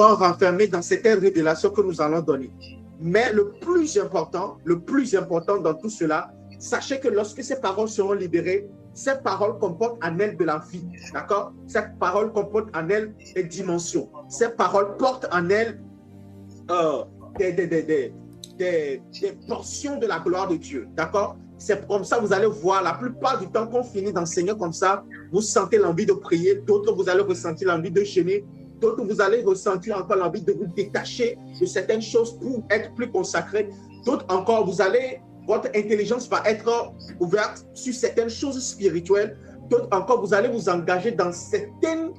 encore renfermé dans certaines révélations que nous allons donner. Mais le plus important dans tout cela, sachez que lorsque ces paroles seront libérées, ces paroles comportent en elles de la vie, d'accord? Ces paroles comportent en elles des dimensions. Ces paroles portent en elles des portions de la gloire de Dieu, d'accord? C'est comme ça, vous allez voir, la plupart du temps qu'on finit d'enseigner comme ça, vous sentez l'envie de prier, d'autres vous allez ressentir l'envie de jeûner, d'autres vous allez ressentir encore l'envie de vous détacher de certaines choses pour être plus consacré, d'autres encore, votre intelligence va être ouverte sur certaines choses spirituelles, d'autres encore, vous allez vous engager dans certaines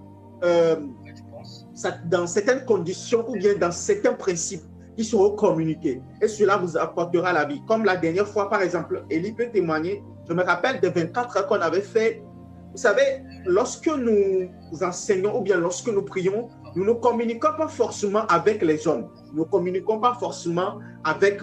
conditions ou bien dans certains principes qui seront communiqués. Et cela vous apportera la vie. Comme la dernière fois, par exemple, Élie peut témoigner. Je me rappelle des 24 heures qu'on avait fait. Vous savez, lorsque nous enseignons ou bien lorsque nous prions, nous ne communiquons pas forcément avec les hommes. Nous ne communiquons pas forcément avec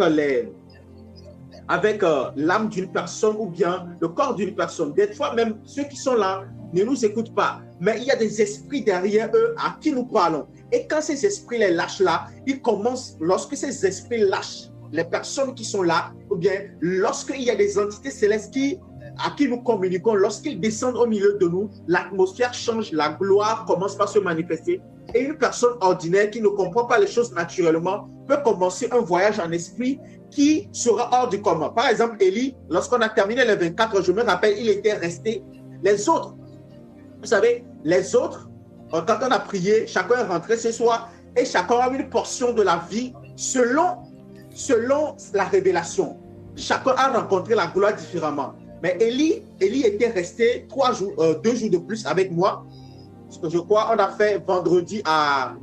l'âme d'une personne ou bien le corps d'une personne. Des fois, même ceux qui sont là ne nous écoutent pas. Mais il y a des esprits derrière eux à qui nous parlons. Et quand ces esprits les lâchent là, ils commencent, lorsque ces esprits lâchent les personnes qui sont là, ou bien lorsqu'il y a des entités célestes à qui nous communiquons, lorsqu'ils descendent au milieu de nous, l'atmosphère change, la gloire commence par se manifester. Et une personne ordinaire qui ne comprend pas les choses naturellement peut commencer un voyage en esprit qui sera hors du commun. Par exemple, Élie, lorsqu'on a terminé les 24 heures, je me rappelle, il était resté. Les autres, vous savez, les autres, quand on a prié, chacun est rentré ce soir et chacun a une portion de la vie selon la révélation. Chacun a rencontré la gloire différemment. Mais Élie était resté 2 jours de plus avec moi. Je crois on a fait vendredi à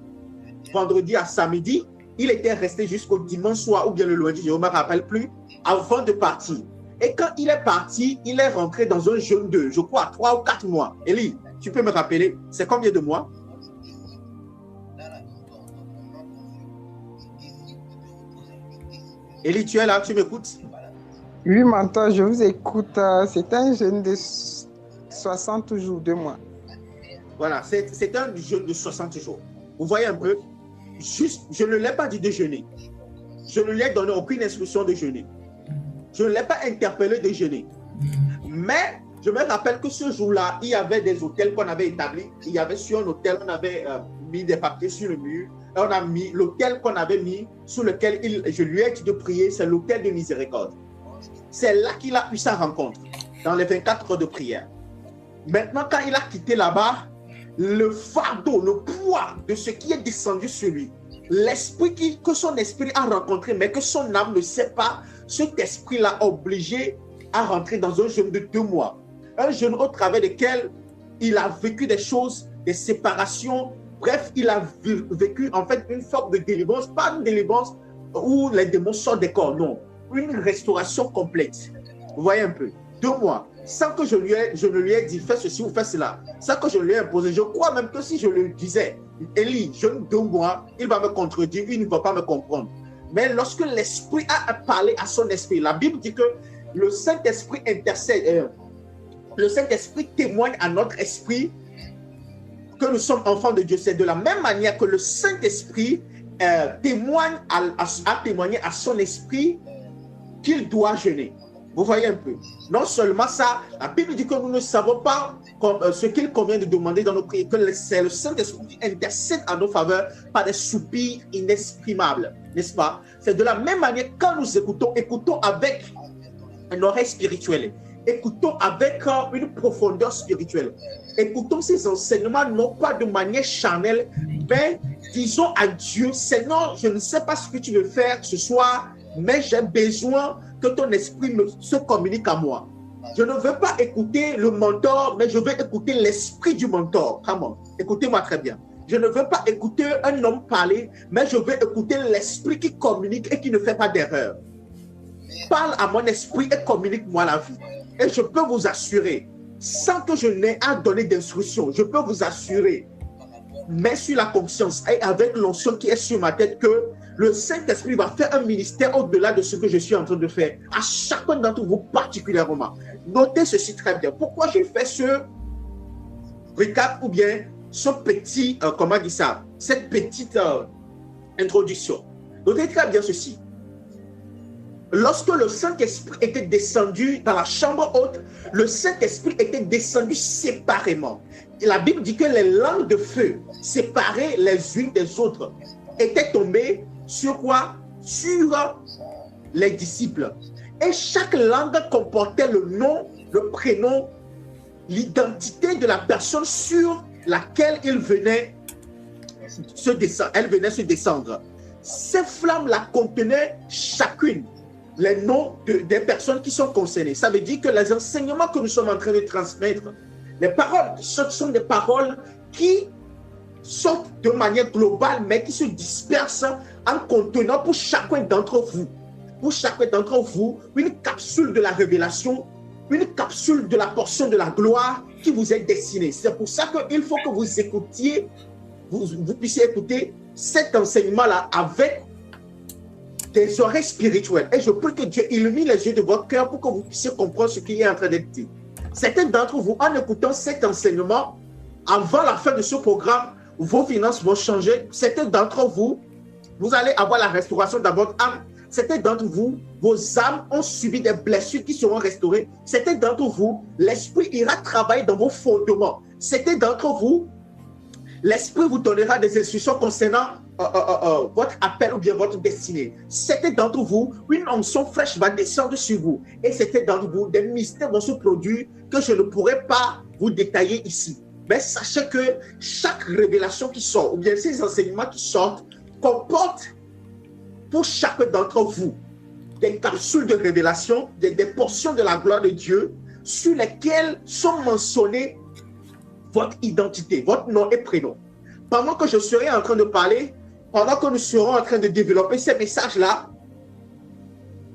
samedi. Il était resté jusqu'au dimanche soir ou bien le lundi, je ne me rappelle plus, avant de partir. Et quand il est parti, il est rentré dans un jeûne de, je crois, 3 ou 4 mois. Élie, tu peux me rappeler, c'est combien de mois? Élie, tu es là, tu m'écoutes? Oui, mentor, je vous écoute. C'est un jeûne de 60 jours, 2 mois. Voilà, c'est un jeûne de 60 jours. Vous voyez un peu? Juste, je ne l'ai pas dit de jeûner. Je ne lui ai donné aucune instruction de jeûner. Je ne l'ai pas interpellé de jeûner. Mais je me rappelle que ce jour-là, il y avait des hôtels qu'on avait établis. Il y avait sur un hôtel, on avait mis des papiers sur le mur. Et on a mis l'hôtel qu'on avait mis, sur lequel je lui ai dit de prier, c'est l'hôtel de miséricorde. C'est là qu'il a eu sa rencontre, dans les 24 heures de prière. Maintenant, quand il a quitté là-bas, le fardeau, le poids de ce qui est descendu sur lui, l'esprit que son esprit a rencontré, mais que son âme ne sait pas, cet esprit l'a obligé à rentrer dans un jeûne de 2 mois. Un jeûne au travers duquel il a vécu des choses, des séparations. Bref, il a vécu en fait une forme de délivrance, pas une délivrance où les démons sortent des corps, non. Une restauration complète. Vous voyez un peu, 2 mois. Sans que je ne lui ai dit, fais ceci ou fais cela. Sans que je lui ai imposé. Je crois même que si je lui disais, Élie, jeûne 2 mois, il va me contredire, il ne va pas me comprendre. Mais lorsque l'esprit a parlé à son esprit, la Bible dit que le Saint-Esprit intercède, le Saint-Esprit témoigne à notre esprit que nous sommes enfants de Dieu. C'est de la même manière que le Saint-Esprit a témoigné à son esprit qu'il doit jeûner. Vous voyez un peu. Non seulement ça, la Bible dit que nous ne savons pas ce qu'il convient de demander dans nos prières, que c'est le Saint-Esprit qui intercède en nos faveurs par des soupirs inexprimables, n'est-ce pas? C'est de la même manière quand nous écoutons avec une oreille spirituelle, écoutons avec une profondeur spirituelle, écoutons ces enseignements non pas de manière charnelle, mais disons à Dieu, Seigneur, je ne sais pas ce que tu veux faire ce soir, mais j'ai besoin que ton esprit se communique à moi. Je ne veux pas écouter le mentor, mais je veux écouter l'esprit du mentor. Comment? Écoutez-moi très bien. Je ne veux pas écouter un homme parler, mais je veux écouter l'esprit qui communique et qui ne fait pas d'erreur. Parle à mon esprit et communique-moi la vie. Et je peux vous assurer, sans que je n'ai à donner d'instructions, je peux vous assurer, mais sur la conscience et avec l'onction qui est sur ma tête, que le Saint-Esprit va faire un ministère au-delà de ce que je suis en train de faire, à chacun d'entre vous particulièrement. Notez ceci très bien. Pourquoi je fais ce recap ou bien ce petit, comment dire ça, cette petite introduction. Notez très bien ceci. Lorsque le Saint-Esprit était descendu dans la chambre haute, le Saint-Esprit était descendu séparément. Et la Bible dit que les langues de feu, séparées les unes des autres, étaient tombées sur quoi? Sur les disciples. Et chaque langue comportait le nom, le prénom, l'identité de la personne sur laquelle il venait se descendre. Elle venait se descendre. Ces flammes-là contenaient chacune les noms des personnes qui sont concernées. Ça veut dire que les enseignements que nous sommes en train de transmettre, les paroles, ce sont des paroles qui sortent de manière globale, mais qui se dispersent en contenant pour chacun d'entre vous. Pour chacun d'entre vous, une capsule de la révélation, une capsule de la portion de la gloire qui vous est destinée. C'est pour ça qu'il faut que vous écoutiez, vous puissiez écouter cet enseignement-là avec des oreilles spirituelles. Et je prie que Dieu illumine les yeux de votre cœur pour que vous puissiez comprendre ce qui est en train d'être dit. Certains d'entre vous, en écoutant cet enseignement, avant la fin de ce programme, vos finances vont changer. Certains d'entre vous, vous allez avoir la restauration dans votre âme. Certains d'entre vous, vos âmes ont subi des blessures qui seront restaurées. Certains d'entre vous, l'Esprit ira travailler dans vos fondements. Certains d'entre vous, l'Esprit vous donnera des instructions concernant votre appel ou bien votre destinée. Certains d'entre vous, une onction fraîche va descendre sur vous. Et certains d'entre vous, des mystères vont se produire que je ne pourrai pas vous détailler ici. Mais sachez que chaque révélation qui sort, ou bien ces enseignements qui sortent, comportent pour chacun d'entre vous des capsules de révélation, des portions de la gloire de Dieu sur lesquelles sont mentionnées votre identité, votre nom et prénom. Pendant que je serai en train de parler, pendant que nous serons en train de développer ces messages-là,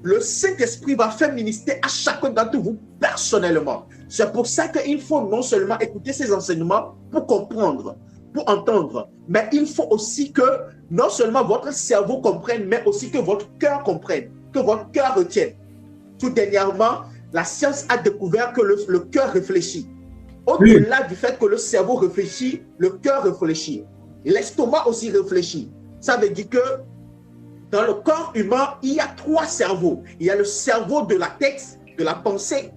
le Saint-Esprit va faire ministère à chacun d'entre vous personnellement. C'est pour ça qu'il faut non seulement écouter ces enseignements pour comprendre, pour entendre, mais il faut aussi que non seulement votre cerveau comprenne, mais aussi que votre cœur comprenne, que votre cœur retienne. Tout dernièrement, la science a découvert que le cœur réfléchit. Au-delà du fait que le cerveau réfléchit, le cœur réfléchit. L'estomac aussi réfléchit. Ça veut dire que dans le corps humain, il y a 3 cerveaux. Il y a le cerveau de la tête, de la pensée.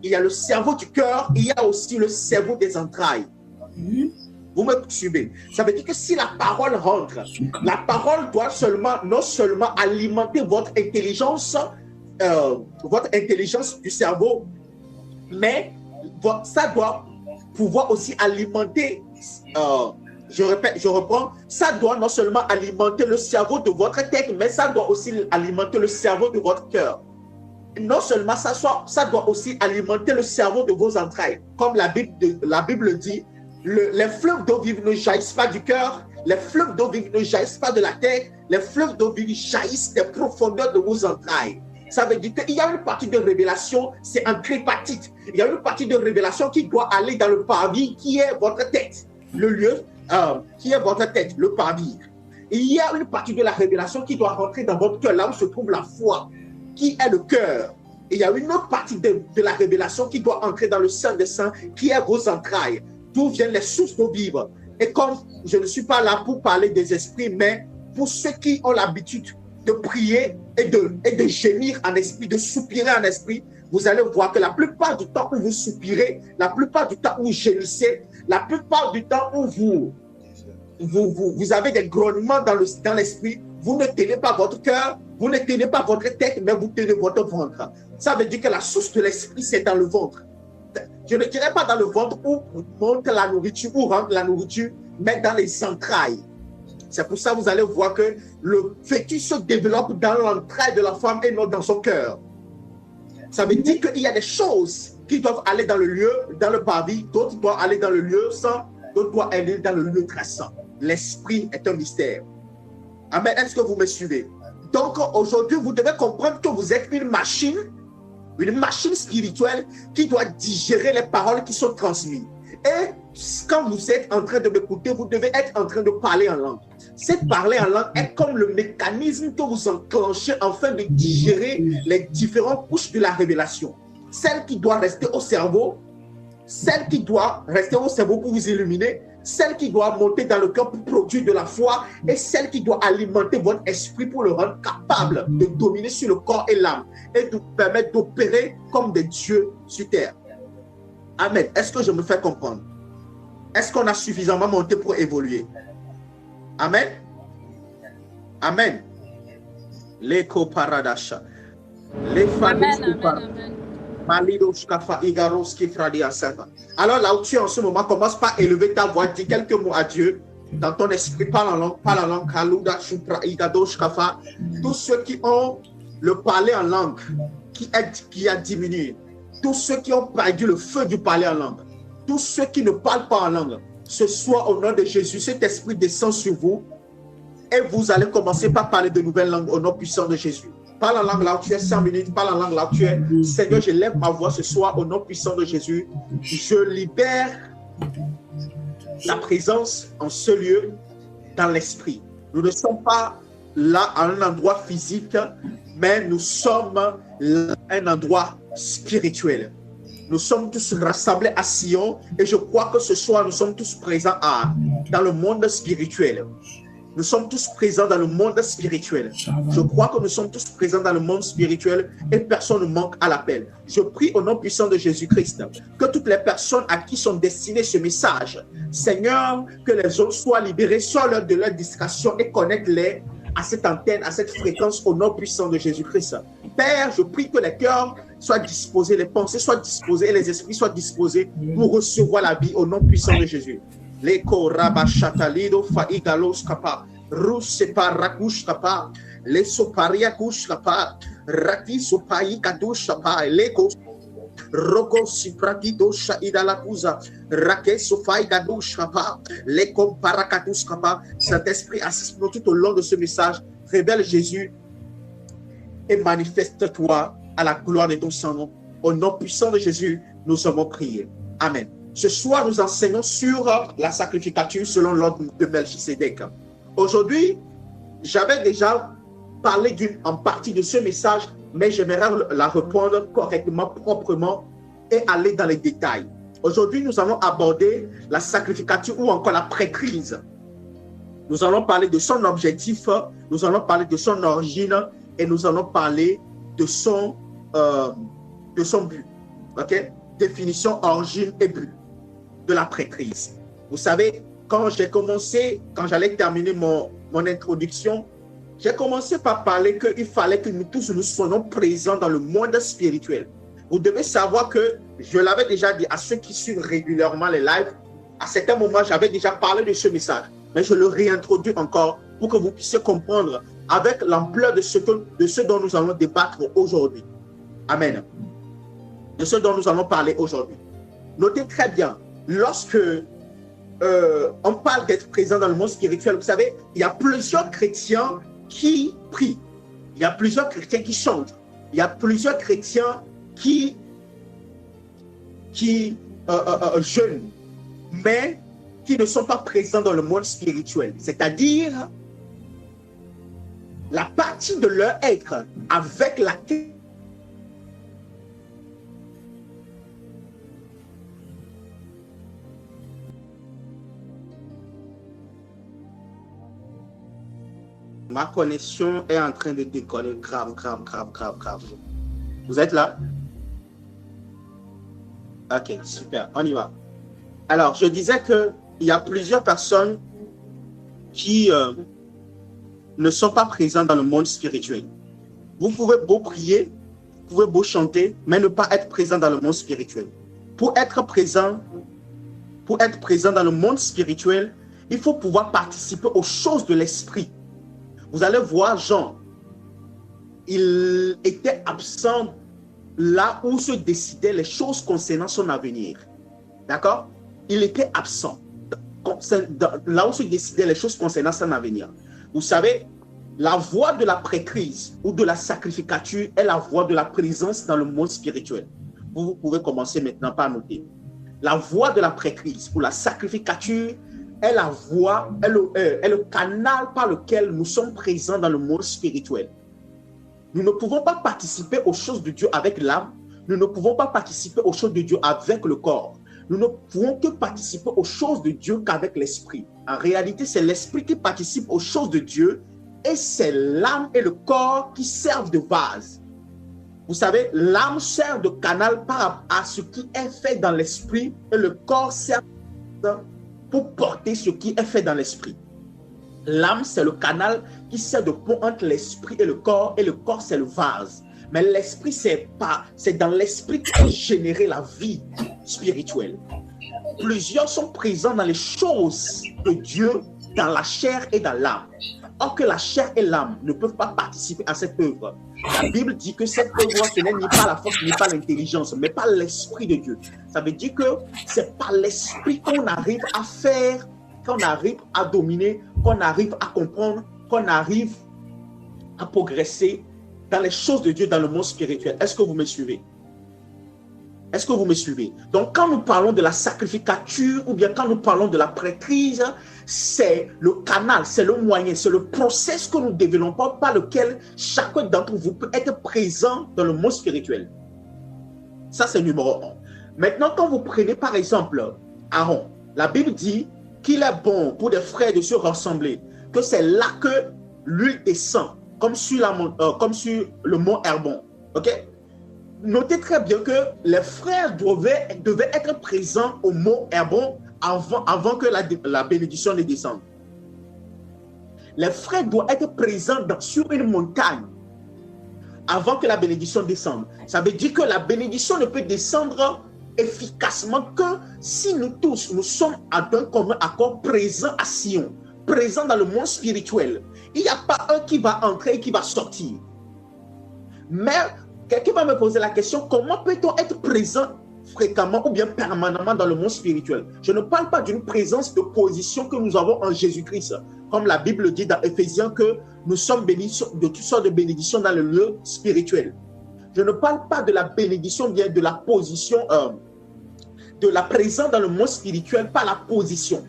Il y a le cerveau du cœur. Il y a aussi le cerveau des entrailles. Vous me suivez? Ça veut dire que si la parole rentre, la parole doit non seulement alimenter votre intelligence du cerveau, mais ça doit pouvoir aussi alimenter, je reprends, ça doit non seulement alimenter le cerveau de votre tête, mais ça doit aussi alimenter le cerveau de votre cœur. Non seulement ça doit aussi alimenter le cerveau de vos entrailles. Comme la Bible dit, les fleuves d'eau vive ne jaillissent pas du cœur, les fleuves d'eau vive ne jaillissent pas de la tête, les fleuves d'eau vive jaillissent des profondeurs de vos entrailles. Ça veut dire qu'il y a une partie de révélation, c'est un tripatite. Il y a une partie de révélation qui doit aller dans le parvis, qui est votre tête. Le lieu qui est votre tête, le parvis. Et il y a une partie de la révélation qui doit rentrer dans votre cœur, là où se trouve la foi, qui est le cœur. Et il y a une autre partie de la révélation qui doit entrer dans le sein des saints, qui est vos entrailles, d'où viennent les sources d'eau vive. Et comme je ne suis pas là pour parler des esprits, mais pour ceux qui ont l'habitude de prier et de gémir en esprit, de soupirer en esprit, vous allez voir que la plupart du temps où vous soupirez, la plupart du temps où vous gémissez, la plupart du temps où vous avez des grognements dans l'esprit, vous ne tenez pas votre cœur, vous ne tenez pas votre tête, mais vous tenez votre ventre. Ça veut dire que la source de l'esprit, c'est dans le ventre. Je ne dirais pas dans le ventre où monte la nourriture, où rentre la nourriture, mais dans les entrailles. C'est pour ça que vous allez voir que le fœtus se développe dans l'entraille de la femme et non dans son cœur. Ça veut dire qu'il y a des choses qui doivent aller dans le lieu, dans le parvis, d'autres doivent aller dans le lieu saint, d'autres doivent aller dans le lieu très saint. L'esprit est un mystère. Amen. Est-ce que vous me suivez? Donc aujourd'hui, vous devez comprendre que vous êtes une machine spirituelle qui doit digérer les paroles qui sont transmises. Et quand vous êtes en train de m'écouter, vous devez être en train de parler en langue. Cette parler en langue est comme le mécanisme que vous enclenchez afin de digérer les différentes couches de la révélation. Celle qui doit rester au cerveau, celle qui doit rester au cerveau pour vous illuminer, celle qui doit monter dans le cœur pour produire de la foi et celle qui doit alimenter votre esprit pour le rendre capable de dominer sur le corps et l'âme et de vous permettre d'opérer comme des dieux sur terre. Amen. Est-ce que je me fais comprendre? Est-ce qu'on a suffisamment monté pour évoluer? Amen. Amen. L'écho paradasha. Les femmes. Alors là où tu es en ce moment, commence par élever ta voix, dis quelques mots à Dieu. Dans ton esprit, parle en langue. Tous ceux qui ont le parler en langue qui a diminué, tous ceux qui ont perdu le feu du parler en langue, tous ceux qui ne parlent pas en langue, ce soir au nom de Jésus, cet esprit descend sur vous et vous allez commencer par parler de nouvelles langues au nom puissant de Jésus. Parle en langue là où tu es 100 minutes, parle en langue là où tu es. Seigneur, je lève ma voix ce soir au nom puissant de Jésus. Je libère la présence en ce lieu dans l'esprit. Nous ne sommes pas là à un endroit physique, mais nous sommes là à un endroit spirituel. Nous sommes tous rassemblés à Sion et je crois que ce soir, nous sommes tous présents dans le monde spirituel. Nous sommes tous présents dans le monde spirituel. Je crois que nous sommes tous présents dans le monde spirituel et personne ne manque à l'appel. Je prie au nom puissant de Jésus-Christ que toutes les personnes à qui sont destinés ce message, Seigneur, que les autres soient libérés, soient de leur distraction et connectent-les à cette antenne, à cette fréquence au nom puissant de Jésus-Christ. Père, je prie que les cœurs soient disposés, les pensées soient disposées et les esprits soient disposés pour recevoir la vie au nom puissant de Jésus. Leko rabashatalido faigalos kapa rusepa rakush kapa leso pariakush kapa rati sopai kadush kapa leko roko sipratito shaida la kuza rake sofai kadush kapa leko parakatus kapa. Saint-Esprit, assiste-nous tout au long de ce message, révèle Jésus et manifeste-toi à la gloire de ton Saint-Nom. Au nom puissant de Jésus, nous avons prié. Amen. Ce soir, nous enseignons sur la sacrificature selon l'ordre de Melchisédek. Aujourd'hui, j'avais déjà parlé en partie de ce message, mais j'aimerais la répondre correctement, proprement et aller dans les détails. Aujourd'hui, nous allons aborder la sacrificature ou encore la pré-crise. Nous allons parler de son objectif, nous allons parler de son origine et nous allons parler de son but. Ok? Définition, origine et but de la pré-crise. Vous savez, quand j'allais terminer mon introduction, j'ai commencé par parler qu'il fallait que nous tous nous soyons présents dans le monde spirituel. Vous devez savoir que je l'avais déjà dit à ceux qui suivent régulièrement les lives, à certains moments, j'avais déjà parlé de ce message, mais je le réintroduis encore pour que vous puissiez comprendre avec l'ampleur de ce dont nous allons débattre aujourd'hui. Amen. De ce dont nous allons parler aujourd'hui. Notez très bien, lorsque on parle d'être présent dans le monde spirituel, vous savez, il y a plusieurs chrétiens qui prient, il y a plusieurs chrétiens qui chantent, il y a plusieurs chrétiens qui jeûnent, mais qui ne sont pas présents dans le monde spirituel. C'est-à-dire la partie de leur être avec laquelle ma connexion est en train de décoller grave. Vous êtes là? Ok, super, on y va. Alors, je disais qu'il y a plusieurs personnes qui ne sont pas présentes dans le monde spirituel. Vous pouvez beau prier, vous pouvez beau chanter, mais ne pas être présent dans le monde spirituel. Pour être présent dans le monde spirituel, il faut pouvoir participer aux choses de l'esprit. Vous allez voir Jean, il était absent là où se décidaient les choses concernant son avenir. D'accord? Il était absent là où se décidaient les choses concernant son avenir. Vous savez, la voie de la pré-crise ou de la sacrificature est la voie de la présence dans le monde spirituel. Vous pouvez commencer maintenant par noter. La voie de la pré-crise ou la sacrificature est la voie, est le canal par lequel nous sommes présents dans le monde spirituel. Nous ne pouvons pas participer aux choses de Dieu avec l'âme. Nous ne pouvons pas participer aux choses de Dieu avec le corps. nous ne pouvons que participer aux choses de Dieu qu'avec l'esprit. En réalité, c'est l'esprit qui participe aux choses de Dieu et c'est l'âme et le corps qui servent de vase. Vous savez, l'âme sert de canal par rapport à ce qui est fait dans l'esprit et le corps sert pour porter ce qui est fait dans l'esprit. L'âme, c'est le canal qui sert de pont entre l'esprit et le corps c'est le vase. Mais l'esprit, c'est dans l'esprit qu'est générée la vie spirituelle. Plusieurs sont présents dans les choses de Dieu, dans la chair et dans l'âme. Or que la chair et l'âme ne peuvent pas participer à cette œuvre. La Bible dit que cette œuvre, ce n'est ni pas la force, ni pas l'intelligence, mais pas l'esprit de Dieu. Ça veut dire que c'est par l'esprit qu'on arrive à faire, qu'on arrive à dominer, qu'on arrive à comprendre, qu'on arrive à progresser dans les choses de Dieu, dans le monde spirituel. Est-ce que vous me suivez? Est-ce que vous me suivez? Donc, quand nous parlons de la sacrificature ou bien quand nous parlons de la prêtrise, c'est le canal, c'est le moyen, c'est le process que nous développons par lequel chacun d'entre vous peut être présent dans le monde spirituel. Ça, c'est numéro 1. Maintenant, quand vous prenez par exemple Aaron, la Bible dit qu'il est bon pour des frères de se rassembler, que c'est là que l'huile descend, comme sur le mont Hermon. Ok? Notez très bien que les frères devaient être présents au mont Hermon avant que la bénédiction ne descende. Les frères doivent être présents sur une montagne avant que la bénédiction descende. Ça veut dire que la bénédiction ne peut descendre efficacement que si nous tous, nous sommes d'un commun accord présents à Sion, présents dans le monde spirituel. Il n'y a pas un qui va entrer et qui va sortir. Mais quelqu'un va me poser la question, comment peut-on être présent fréquemment ou bien permanemment dans le monde spirituel? Je ne parle pas d'une présence de position que nous avons en Jésus-Christ. Comme la Bible dit dans Éphésiens que nous sommes bénis de toutes sortes de bénédictions dans le lieu spirituel. Je ne parle pas de la bénédiction, bien de la position, de la présence dans le monde spirituel par la position.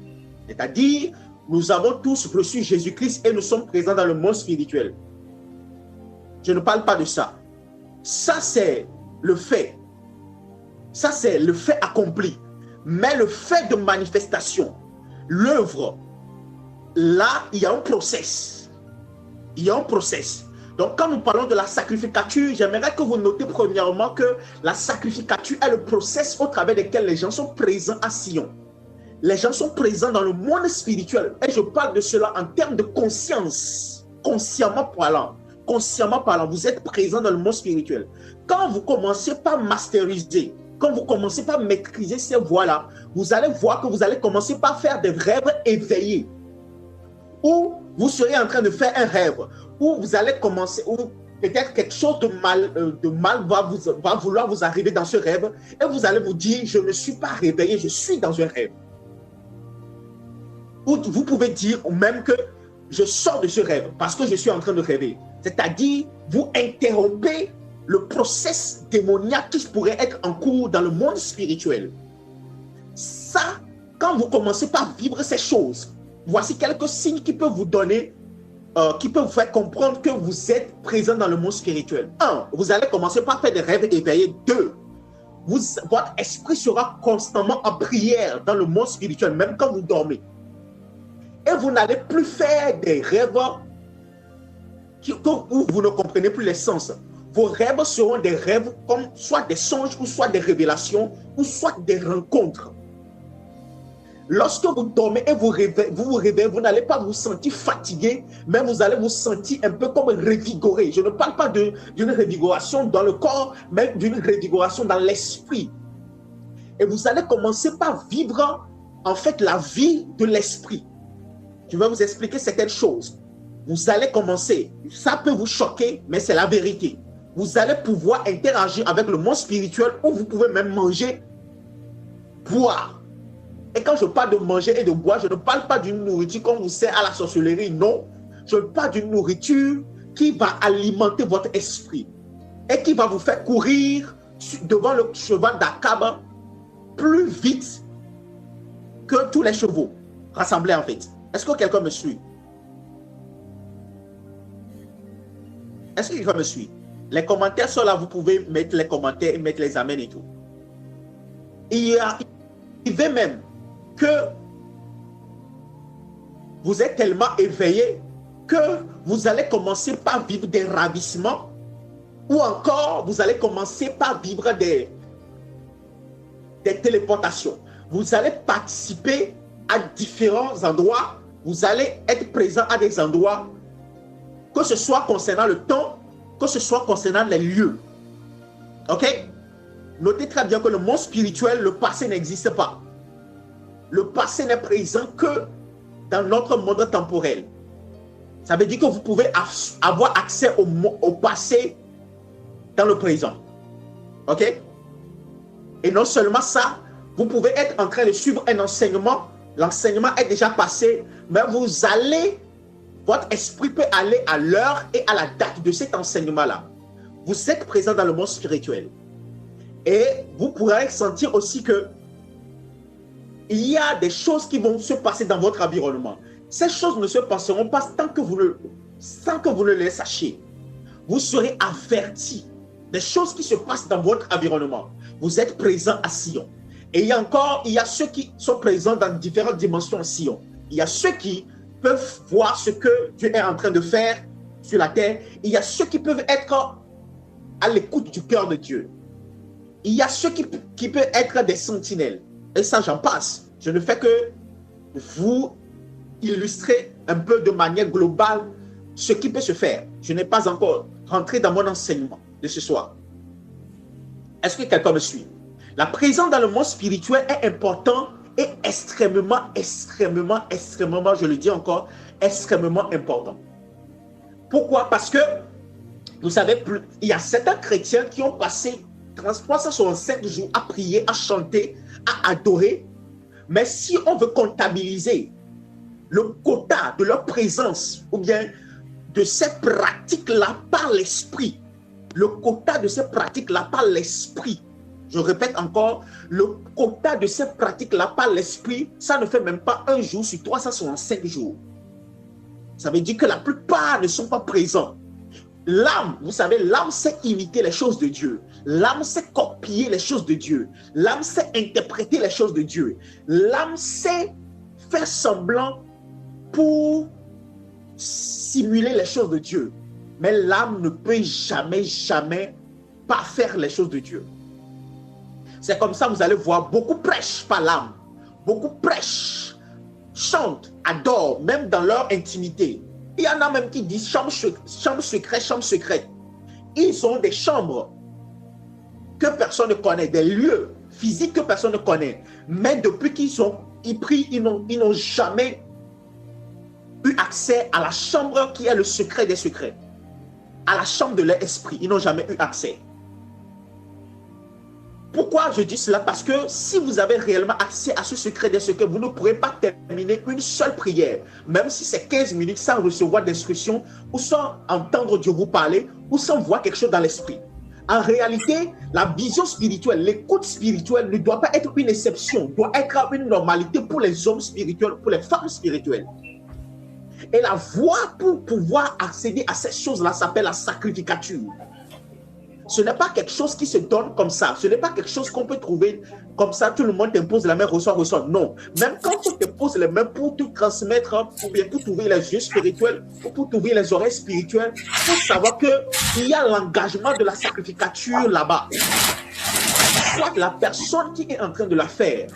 C'est-à-dire, nous avons tous reçu Jésus-Christ et nous sommes présents dans le monde spirituel. Je ne parle pas de ça. Ça, c'est le fait. Ça, c'est le fait accompli. Mais le fait de manifestation, l'œuvre, là, il y a un process. Il y a un process. Donc, quand nous parlons de la sacrificature, j'aimerais que vous notez premièrement que la sacrificature est le process au travers duquel les gens sont présents à Sion. Les gens sont présents dans le monde spirituel. Et je parle de cela en termes de conscience, consciemment parlant. Consciemment parlant, vous êtes présent dans le monde spirituel. Quand vous commencez par masteriser, quand vous commencez par maîtriser ces voies-là, vous allez voir que vous allez commencer par faire des rêves éveillés. Ou vous serez en train de faire un rêve, ou vous allez commencer, ou peut-être quelque chose de mal va vouloir vous arriver dans ce rêve, et vous allez vous dire, je ne suis pas réveillé, je suis dans un rêve. Ou vous pouvez dire même que je sors de ce rêve parce que je suis en train de rêver. C'est-à-dire, vous interrompez le process démoniaque qui pourrait être en cours dans le monde spirituel. Ça, quand vous commencez par vivre ces choses, voici quelques signes qui peuvent vous donner, qui peuvent vous faire comprendre que vous êtes présent dans le monde spirituel. 1, vous allez commencer par faire des rêves éveillés. 2, votre esprit sera constamment en prière dans le monde spirituel, même quand vous dormez. Et vous n'allez plus faire des rêves où vous ne comprenez plus les sens. Vos rêves seront des rêves comme soit des songes, ou soit des révélations, ou soit des rencontres. Lorsque vous dormez et vous vous réveillez, vous n'allez pas vous sentir fatigué, mais vous allez vous sentir un peu comme revigoré. Je ne parle pas d'une revigoration dans le corps, mais d'une revigoration dans l'esprit. Et vous allez commencer par vivre en fait la vie de l'esprit. Je vais vous expliquer certaines choses. Vous allez commencer, ça peut vous choquer, mais c'est la vérité. Vous allez pouvoir interagir avec le monde spirituel où vous pouvez même manger, boire. Et quand je parle de manger et de boire, je ne parle pas d'une nourriture qu'on vous sert à la sorcellerie, non. Je parle d'une nourriture qui va alimenter votre esprit et qui va vous faire courir devant le cheval d'Akab plus vite que tous les chevaux rassemblés en fait. Est-ce que quelqu'un me suit? Est-ce que quelqu'un me suit? Les commentaires sont là, vous pouvez mettre les commentaires et mettre les amens et tout. Il y a arriver même que vous êtes tellement éveillé que vous allez commencer par vivre des ravissements, ou encore vous allez commencer par vivre des téléportations. Vous allez participer à différents endroits, vous allez être présent à des endroits, que ce soit concernant le temps, que ce soit concernant les lieux. Ok? Notez très bien que le monde spirituel, le passé n'existe pas. Le passé n'est présent que dans notre monde temporel. Ça veut dire que vous pouvez avoir accès au passé dans le présent. Ok? Et non seulement ça, vous pouvez être en train de suivre un enseignement. L'enseignement est déjà passé, mais votre esprit peut aller à l'heure et à la date de cet enseignement-là. Vous êtes présent dans le monde spirituel. Et vous pourrez sentir aussi que il y a des choses qui vont se passer dans votre environnement. Ces choses ne se passeront pas sans que vous ne les sachiez. Vous serez avertis des choses qui se passent dans votre environnement. Vous êtes présent à Sion. Et il y a ceux qui sont présents dans différentes dimensions à Sion. Il y a ceux qui peuvent voir ce que Dieu est en train de faire sur la terre. Il y a ceux qui peuvent être à l'écoute du cœur de Dieu. Il y a ceux qui peuvent être des sentinelles. Et ça, j'en passe. Je ne fais que vous illustrer un peu de manière globale ce qui peut se faire. Je n'ai pas encore rentré dans mon enseignement de ce soir. Est-ce que quelqu'un me suit? La présence dans le monde spirituel est importante et extrêmement, je le dis encore, extrêmement important. Pourquoi? Parce que, vous savez, il y a certains chrétiens qui ont passé 365 jours à prier, à chanter, à adorer. Mais si on veut comptabiliser le quota de leur présence ou bien de ces pratiques-là par l'esprit, le quota de ces pratiques-là par l'esprit, je répète encore, le quota de ces pratiques-là par l'esprit, ça ne fait même pas un jour sur 365 jours. Ça veut dire que la plupart ne sont pas présents. L'âme, vous savez, l'âme sait imiter les choses de Dieu. L'âme sait copier les choses de Dieu. L'âme sait interpréter les choses de Dieu. L'âme sait faire semblant pour simuler les choses de Dieu. Mais l'âme ne peut jamais pas faire les choses de Dieu. C'est comme ça, vous allez voir, beaucoup prêchent par l'âme. Beaucoup prêchent, chantent, adorent, même dans leur intimité. Il y en a même qui disent chambre secrète. Ils ont des chambres que personne ne connaît, des lieux physiques que personne ne connaît. Mais depuis qu'ils prient, ils n'ont jamais eu accès à la chambre qui est le secret des secrets. À la chambre de leur esprit, ils n'ont jamais eu accès. Pourquoi je dis cela? Parce que si vous avez réellement accès à ce secret des secrets, vous ne pourrez pas terminer une seule prière, même si c'est 15 minutes sans recevoir d'instructions, ou sans entendre Dieu vous parler, ou sans voir quelque chose dans l'esprit. En réalité, la vision spirituelle, l'écoute spirituelle ne doit pas être une exception, doit être une normalité pour les hommes spirituels, pour les femmes spirituelles. Et la voie pour pouvoir accéder à ces choses-là s'appelle la sacrificature. Ce n'est pas quelque chose qui se donne comme ça. Ce n'est pas quelque chose qu'on peut trouver comme ça. Tout le monde t'impose la main, reçoit. Non. Même quand on te pose les mains pour te transmettre, ou bien pour t'ouvrir les yeux spirituels, ou pour t'ouvrir les oreilles spirituelles, il faut savoir qu'il y a l'engagement de la sacrificature là-bas. Soit la personne qui est en train de la faire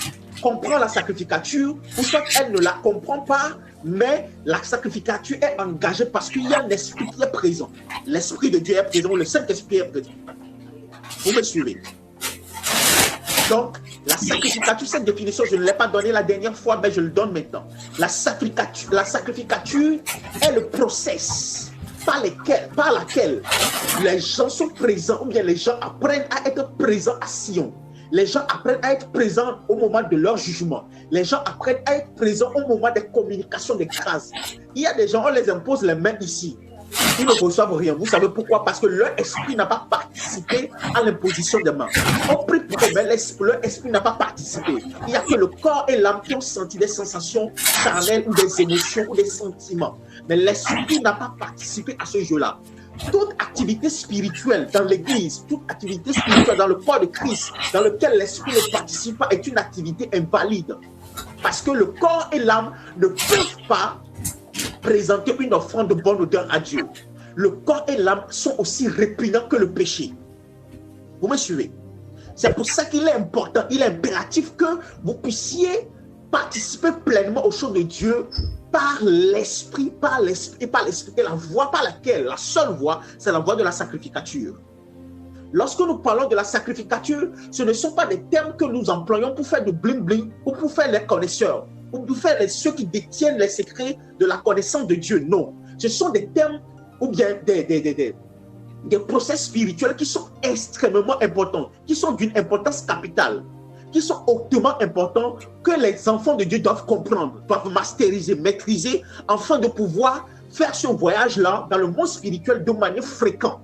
comprend la sacrificature, ou soit elle ne la comprend pas, mais la sacrificature est engagée parce qu'il y a un esprit qui est présent. L'esprit de Dieu est présent, le Saint-Esprit est présent. Vous me suivez? Donc, la sacrificature, cette définition, je ne l'ai pas donnée la dernière fois, mais je le donne maintenant. La sacrificature est le process par laquelle les gens sont présents, ou bien les gens apprennent à être présents à Sion. Les gens apprennent à être présents au moment de leur jugement. Les gens apprennent à être présents au moment des communications des grâces. Il y a des gens, on les impose les mains ici. Ils ne reçoivent rien. Vous savez pourquoi? Parce que leur esprit n'a pas participé à l'imposition des mains. On prie pour eux, mais leur esprit n'a pas participé. Il n'y a que le corps et l'âme qui ont senti des sensations charnelles ou des émotions ou des sentiments. Mais l'esprit n'a pas participé à ce jeu-là. toute activité spirituelle dans l'église, toute activité spirituelle dans le corps de Christ, dans lequel l'esprit ne participe pas, est une activité invalide. Parce que le corps et l'âme ne peuvent pas présenter une offrande de bonne odeur à Dieu. Le corps et l'âme sont aussi répugnants que le péché. Vous me suivez? C'est pour ça qu'il est important, il est impératif que vous puissiez participer pleinement aux choses de Dieu par l'esprit, par l'esprit. Et la voie par laquelle, la seule voie, c'est la voie de la sacrificature. Lorsque nous parlons de la sacrificature, ce ne sont pas des termes que nous employons pour faire du bling-bling ou pour faire les connaisseurs ou pour faire ceux qui détiennent les secrets de la connaissance de Dieu. Non, ce sont des termes ou bien des procès spirituels qui sont extrêmement importants, qui sont d'une importance capitale, qui sont hautement importants, que les enfants de Dieu doivent comprendre, doivent masteriser, maîtriser, afin de pouvoir faire ce voyage-là dans le monde spirituel de manière fréquente.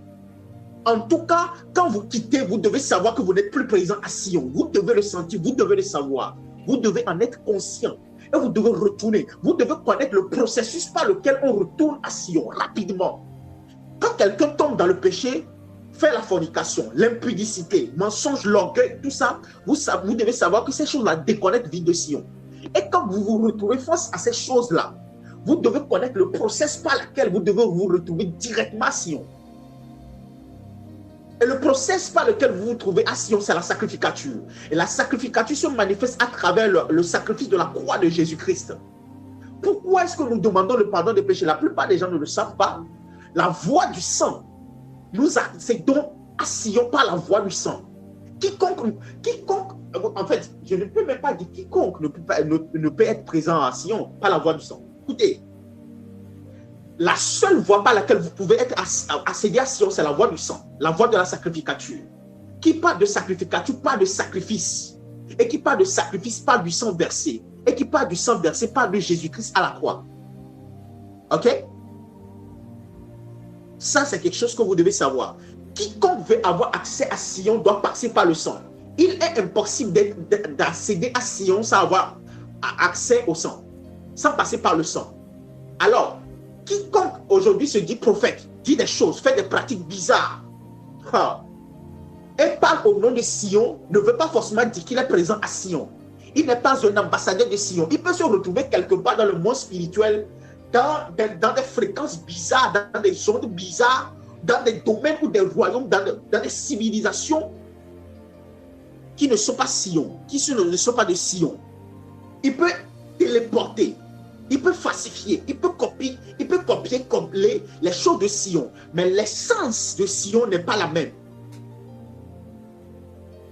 En tout cas, quand vous quittez, vous devez savoir que vous n'êtes plus présent à Sion. Vous devez le sentir, vous devez le savoir. Vous devez en être conscient. Et vous devez retourner. Vous devez connaître le processus par lequel on retourne à Sion rapidement. Quand quelqu'un tombe dans le péché, fait la fornication, l'impudicité, mensonge, l'orgueil, tout ça, vous devez savoir que ces choses-là déconnectent vie de Sion. Et quand vous vous retrouvez face à ces choses-là, vous devez connaître le processus par lequel vous devez vous retrouver directement à Sion. Et le processus par lequel vous vous trouvez à Sion, c'est la sacrificature. Et la sacrificature se manifeste à travers le sacrifice de la croix de Jésus-Christ. Pourquoi est-ce que nous demandons le pardon des péchés? La plupart des gens ne le savent pas. La voie du sang nous accédons à Sion par la voie du sang. Quiconque, en fait, je ne peux même pas dire quiconque ne peut être présent à Sion par la voie du sang. Écoutez, la seule voie par laquelle vous pouvez être accéder à Sion, c'est la voie du sang, la voie de la sacrificature. Qui parle de sacrificature, parle de sacrifice. Et qui parle de sacrifice, parle du sang versé. Et qui parle du sang versé, parle de Jésus-Christ à la croix. Ok? Ça, c'est quelque chose que vous devez savoir. Quiconque veut avoir accès à Sion doit passer par le sang. Il est impossible d'accéder à Sion sans avoir accès au sang, sans passer par le sang. Alors, quiconque aujourd'hui se dit prophète, dit des choses, fait des pratiques bizarres, et parle au nom de Sion, ne veut pas forcément dire qu'il est présent à Sion. Il n'est pas un ambassadeur de Sion. Il peut se retrouver quelque part dans le monde spirituel, dans des fréquences bizarres, dans des zones bizarres, dans des domaines ou des royaumes, dans des civilisations qui ne sont pas Sion, qui ne sont pas de Sion. Il peut téléporter, il peut falsifier, il peut copier les choses de Sion, mais l'essence de Sion n'est pas la même.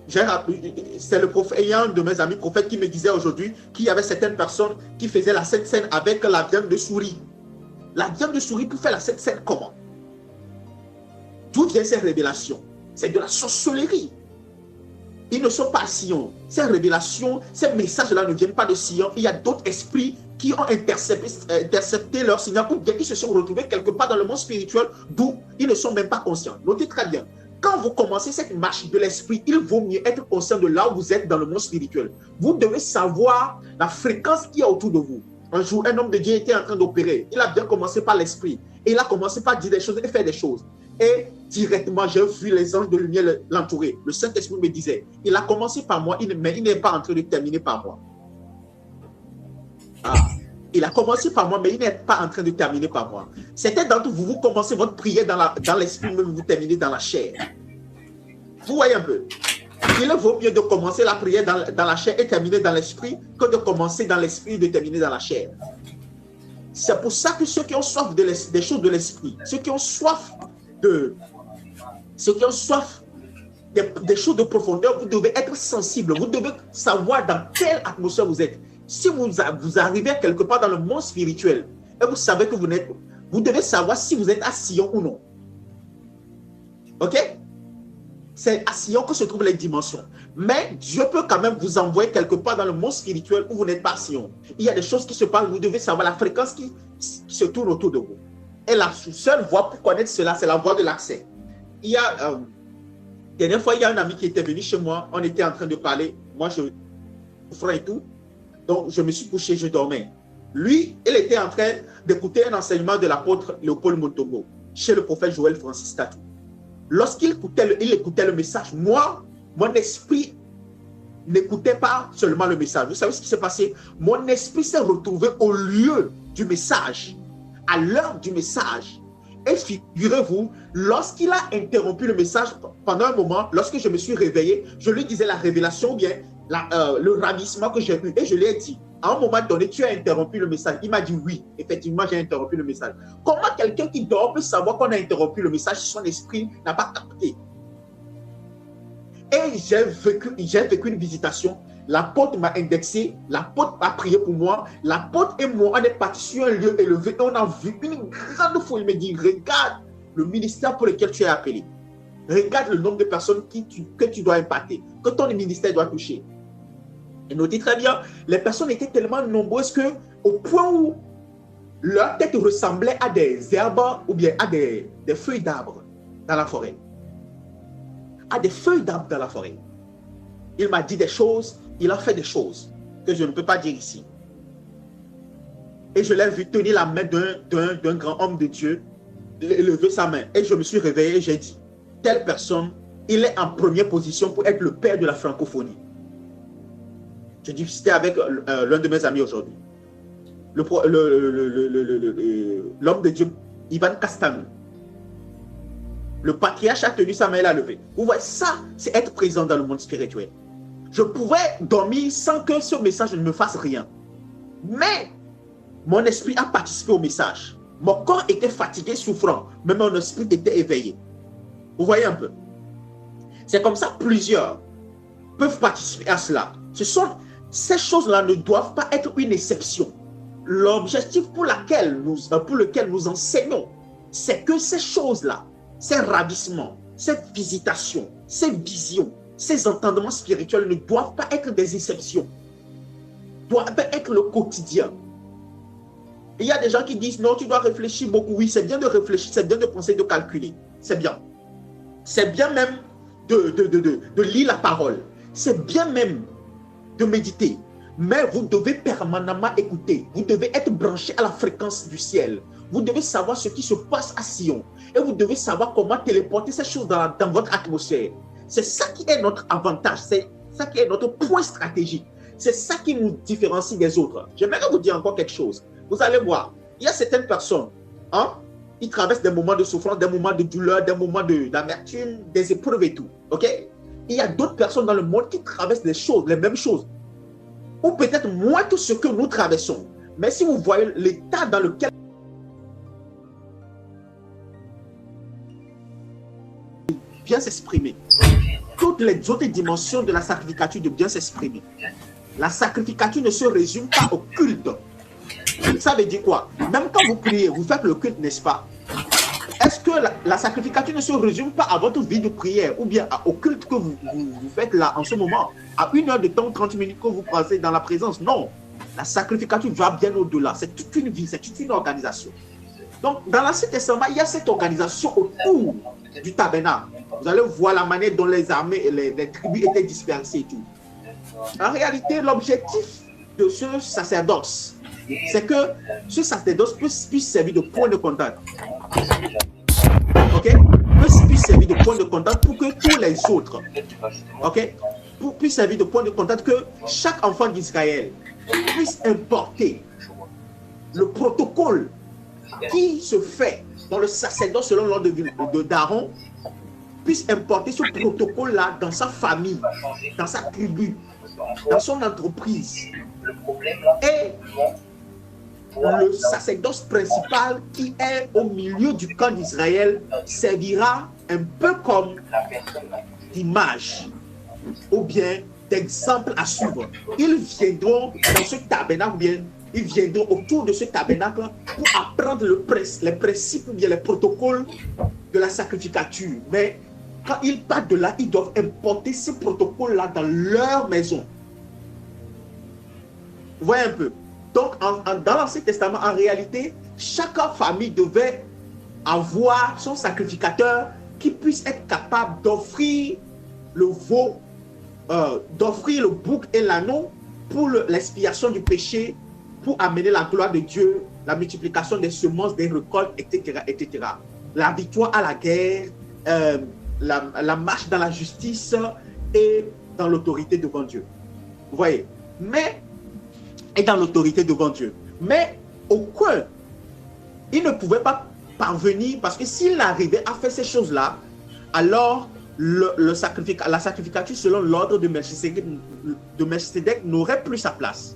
C'est le prophète, il y a un de mes amis prophètes qui me disait aujourd'hui qu'il y avait certaines personnes qui faisaient la Sainte Seine avec la viande de souris. La viande de souris pour faire la Sainte Seine comment? D'où viennent ces révélations? C'est de la sorcellerie. Ils ne sont pas à Sion. Ces révélations, ces messages-là ne viennent pas de Sion. Il y a d'autres esprits qui ont intercepté leur signal ou bien qui se sont retrouvés quelque part dans le monde spirituel d'où ils ne sont même pas conscients. Notez très bien. Quand vous commencez cette marche de l'esprit, il vaut mieux être conscient de là où vous êtes dans le monde spirituel. Vous devez savoir la fréquence qu'il y a autour de vous. Un jour, un homme de Dieu était en train d'opérer. Il a bien commencé par l'esprit. Et il a commencé par dire des choses et faire des choses. Et directement, j'ai vu les anges de lumière l'entourer. Le Saint-Esprit me disait, il a commencé par moi, mais il n'est pas en train de terminer par moi. Il a commencé par moi, mais il n'est pas en train de terminer par moi. Certains d'entre vous, vous commencez votre prière dans l'esprit, mais vous terminez dans la chair. Vous voyez un peu. Il vaut mieux de commencer la prière dans la chair et terminer dans l'esprit que de commencer dans l'esprit et de terminer dans la chair. C'est pour ça que ceux qui ont soif des choses de l'esprit, ceux qui ont soif des choses de profondeur, vous devez être sensible. Vous devez savoir dans quelle atmosphère vous êtes. Si vous arrivez quelque part dans le monde spirituel et vous savez que vous devez savoir si vous êtes à Sion ou non. Ok? C'est à Sion que se trouvent les dimensions. Mais Dieu peut quand même vous envoyer quelque part dans le monde spirituel où vous n'êtes pas à Sion. Il y a des choses qui se passent, vous devez savoir la fréquence qui se tourne autour de vous. Et la seule voie pour connaître cela, c'est la voie de l'accès. Il y a, dernière fois, il y a un ami qui était venu chez moi, on était en train de parler, moi je souffrais et tout, donc je me suis couché, je dormais. Lui, il était en train d'écouter un enseignement de l'apôtre Léopold Mutombo. chez le prophète Joël Francis Tatou. Lorsqu'il écoutait le message, moi, mon esprit n'écoutait pas seulement le message. Vous savez ce qui s'est passé? Mon esprit s'est retrouvé au lieu du message, à l'heure du message. Et figurez-vous, lorsqu'il a interrompu le message pendant un moment, lorsque je me suis réveillé, je lui disais la révélation, ou bien le ravissement que j'ai eu. Et je lui ai dit, à un moment donné, tu as interrompu le message. Il m'a dit oui, effectivement, j'ai interrompu le message. Comment quelqu'un qui dort peut savoir qu'on a interrompu le message si son esprit n'a pas capté? Et j'ai vécu une visitation. L'apôtre m'a indexé, l'apôtre a prié pour moi, l'apôtre et moi, on est partis sur un lieu élevé et on a vu une grande foule. Il me dit, regarde le ministère pour lequel tu es appelé. Regarde le nombre de personnes que tu dois impacter, que ton ministère doit toucher. Et notez très bien, les personnes étaient tellement nombreuses qu'au point où leur tête ressemblait à des herbes ou bien à des feuilles d'arbres dans la forêt. À des feuilles d'arbres dans la forêt. Il m'a dit des choses, il a fait des choses que je ne peux pas dire ici. Et je l'ai vu tenir la main d'un grand homme de Dieu, lever sa main. Et je me suis réveillé et j'ai dit, telle personne, il est en première position pour être le père de la francophonie. Je discutais avec l'un de mes amis aujourd'hui. L'homme de Dieu, Ivan Castanou. Le patriarche a tenu sa main et l'a levée. Vous voyez, ça, c'est être présent dans le monde spirituel. Je pouvais dormir sans que ce message ne me fasse rien. Mais mon esprit a participé au message. Mon corps était fatigué, souffrant, mais mon esprit était éveillé. Vous voyez un peu? C'est comme ça, plusieurs peuvent participer à cela. Ces choses-là ne doivent pas être une exception. L'objectif pour lequel nous enseignons, c'est que ces choses-là, ces ravissements, ces visitations, ces visions, ces entendements spirituels ne doivent pas être des exceptions, doivent être le quotidien. Il y a des gens qui disent non, tu dois réfléchir beaucoup. Oui, c'est bien de réfléchir, c'est bien de penser, de calculer. C'est bien. C'est bien même de lire la parole. C'est bien même de méditer. Mais vous devez permanemment écouter. Vous devez être branché à la fréquence du ciel. Vous devez savoir ce qui se passe à Sion. Et vous devez savoir comment téléporter ces choses dans votre atmosphère. C'est ça qui est notre avantage. C'est ça qui est notre point stratégique. C'est ça qui nous différencie des autres. J'aimerais vous dire encore quelque chose. Vous allez voir, il y a certaines personnes, qui traversent des moments de souffrance, des moments de douleur, des moments d'amertume, des épreuves et tout. Ok? Il y a d'autres personnes dans le monde qui traversent les choses, les mêmes choses. Ou peut-être moins que ce que nous traversons. Mais si vous voyez l'état dans lequel bien s'exprimer, toutes les autres dimensions de la sacrificature de bien s'exprimer. La sacrificature ne se résume pas au culte. Ça veut dire quoi? Même quand vous priez, vous faites le culte, n'est-ce pas? Est-ce que la sacrificature ne se résume pas à votre vie de prière ou bien au culte que vous faites là en ce moment, à 1 heure de temps, 30 minutes que vous passez dans la présence? Non. La sacrificature va bien au-delà. C'est toute une vie, c'est toute une organisation. Donc, dans l'Ancien Testament, il y a cette organisation autour du tabernacle. Vous allez voir la manière dont les armées et les tribus étaient dispersées et tout. En réalité, l'objectif de ce sacerdoce, c'est que ce sacerdoce puisse servir de point de contact. Ok? Puisse servir de point de contact pour que tous les autres, ok? Puisse servir de point de contact, que chaque enfant d'Israël puisse importer le protocole qui se fait dans le sacerdoce selon l'ordre d'Aaron, puisse importer ce protocole-là dans sa famille, dans sa tribu, dans son entreprise. Et le sacerdoce principal qui est au milieu du camp d'Israël servira un peu comme d'image ou bien d'exemple à suivre. Ils viendront dans ce tabernacle, ou bien ils viendront autour de ce tabernacle pour apprendre les principes ou bien les protocoles de la sacrificature. Mais quand ils partent de là, ils doivent importer ces protocoles-là dans leur maison. Vous voyez un peu? Donc, dans l'Ancien Testament, en réalité, chaque famille devait avoir son sacrificateur qui puisse être capable d'offrir le veau, d'offrir le bouc et l'anneau pour l'expiation du péché, pour amener la gloire de Dieu, la multiplication des semences, des récoltes, etc., etc. la victoire à la guerre, la marche dans la justice et dans l'autorité devant Dieu. Vous voyez? Et dans l'autorité devant Dieu. Mais au coin, il ne pouvait pas parvenir parce que s'il arrivait à faire ces choses-là, alors la sacrificature selon l'ordre de Melchisédek n'aurait plus sa place.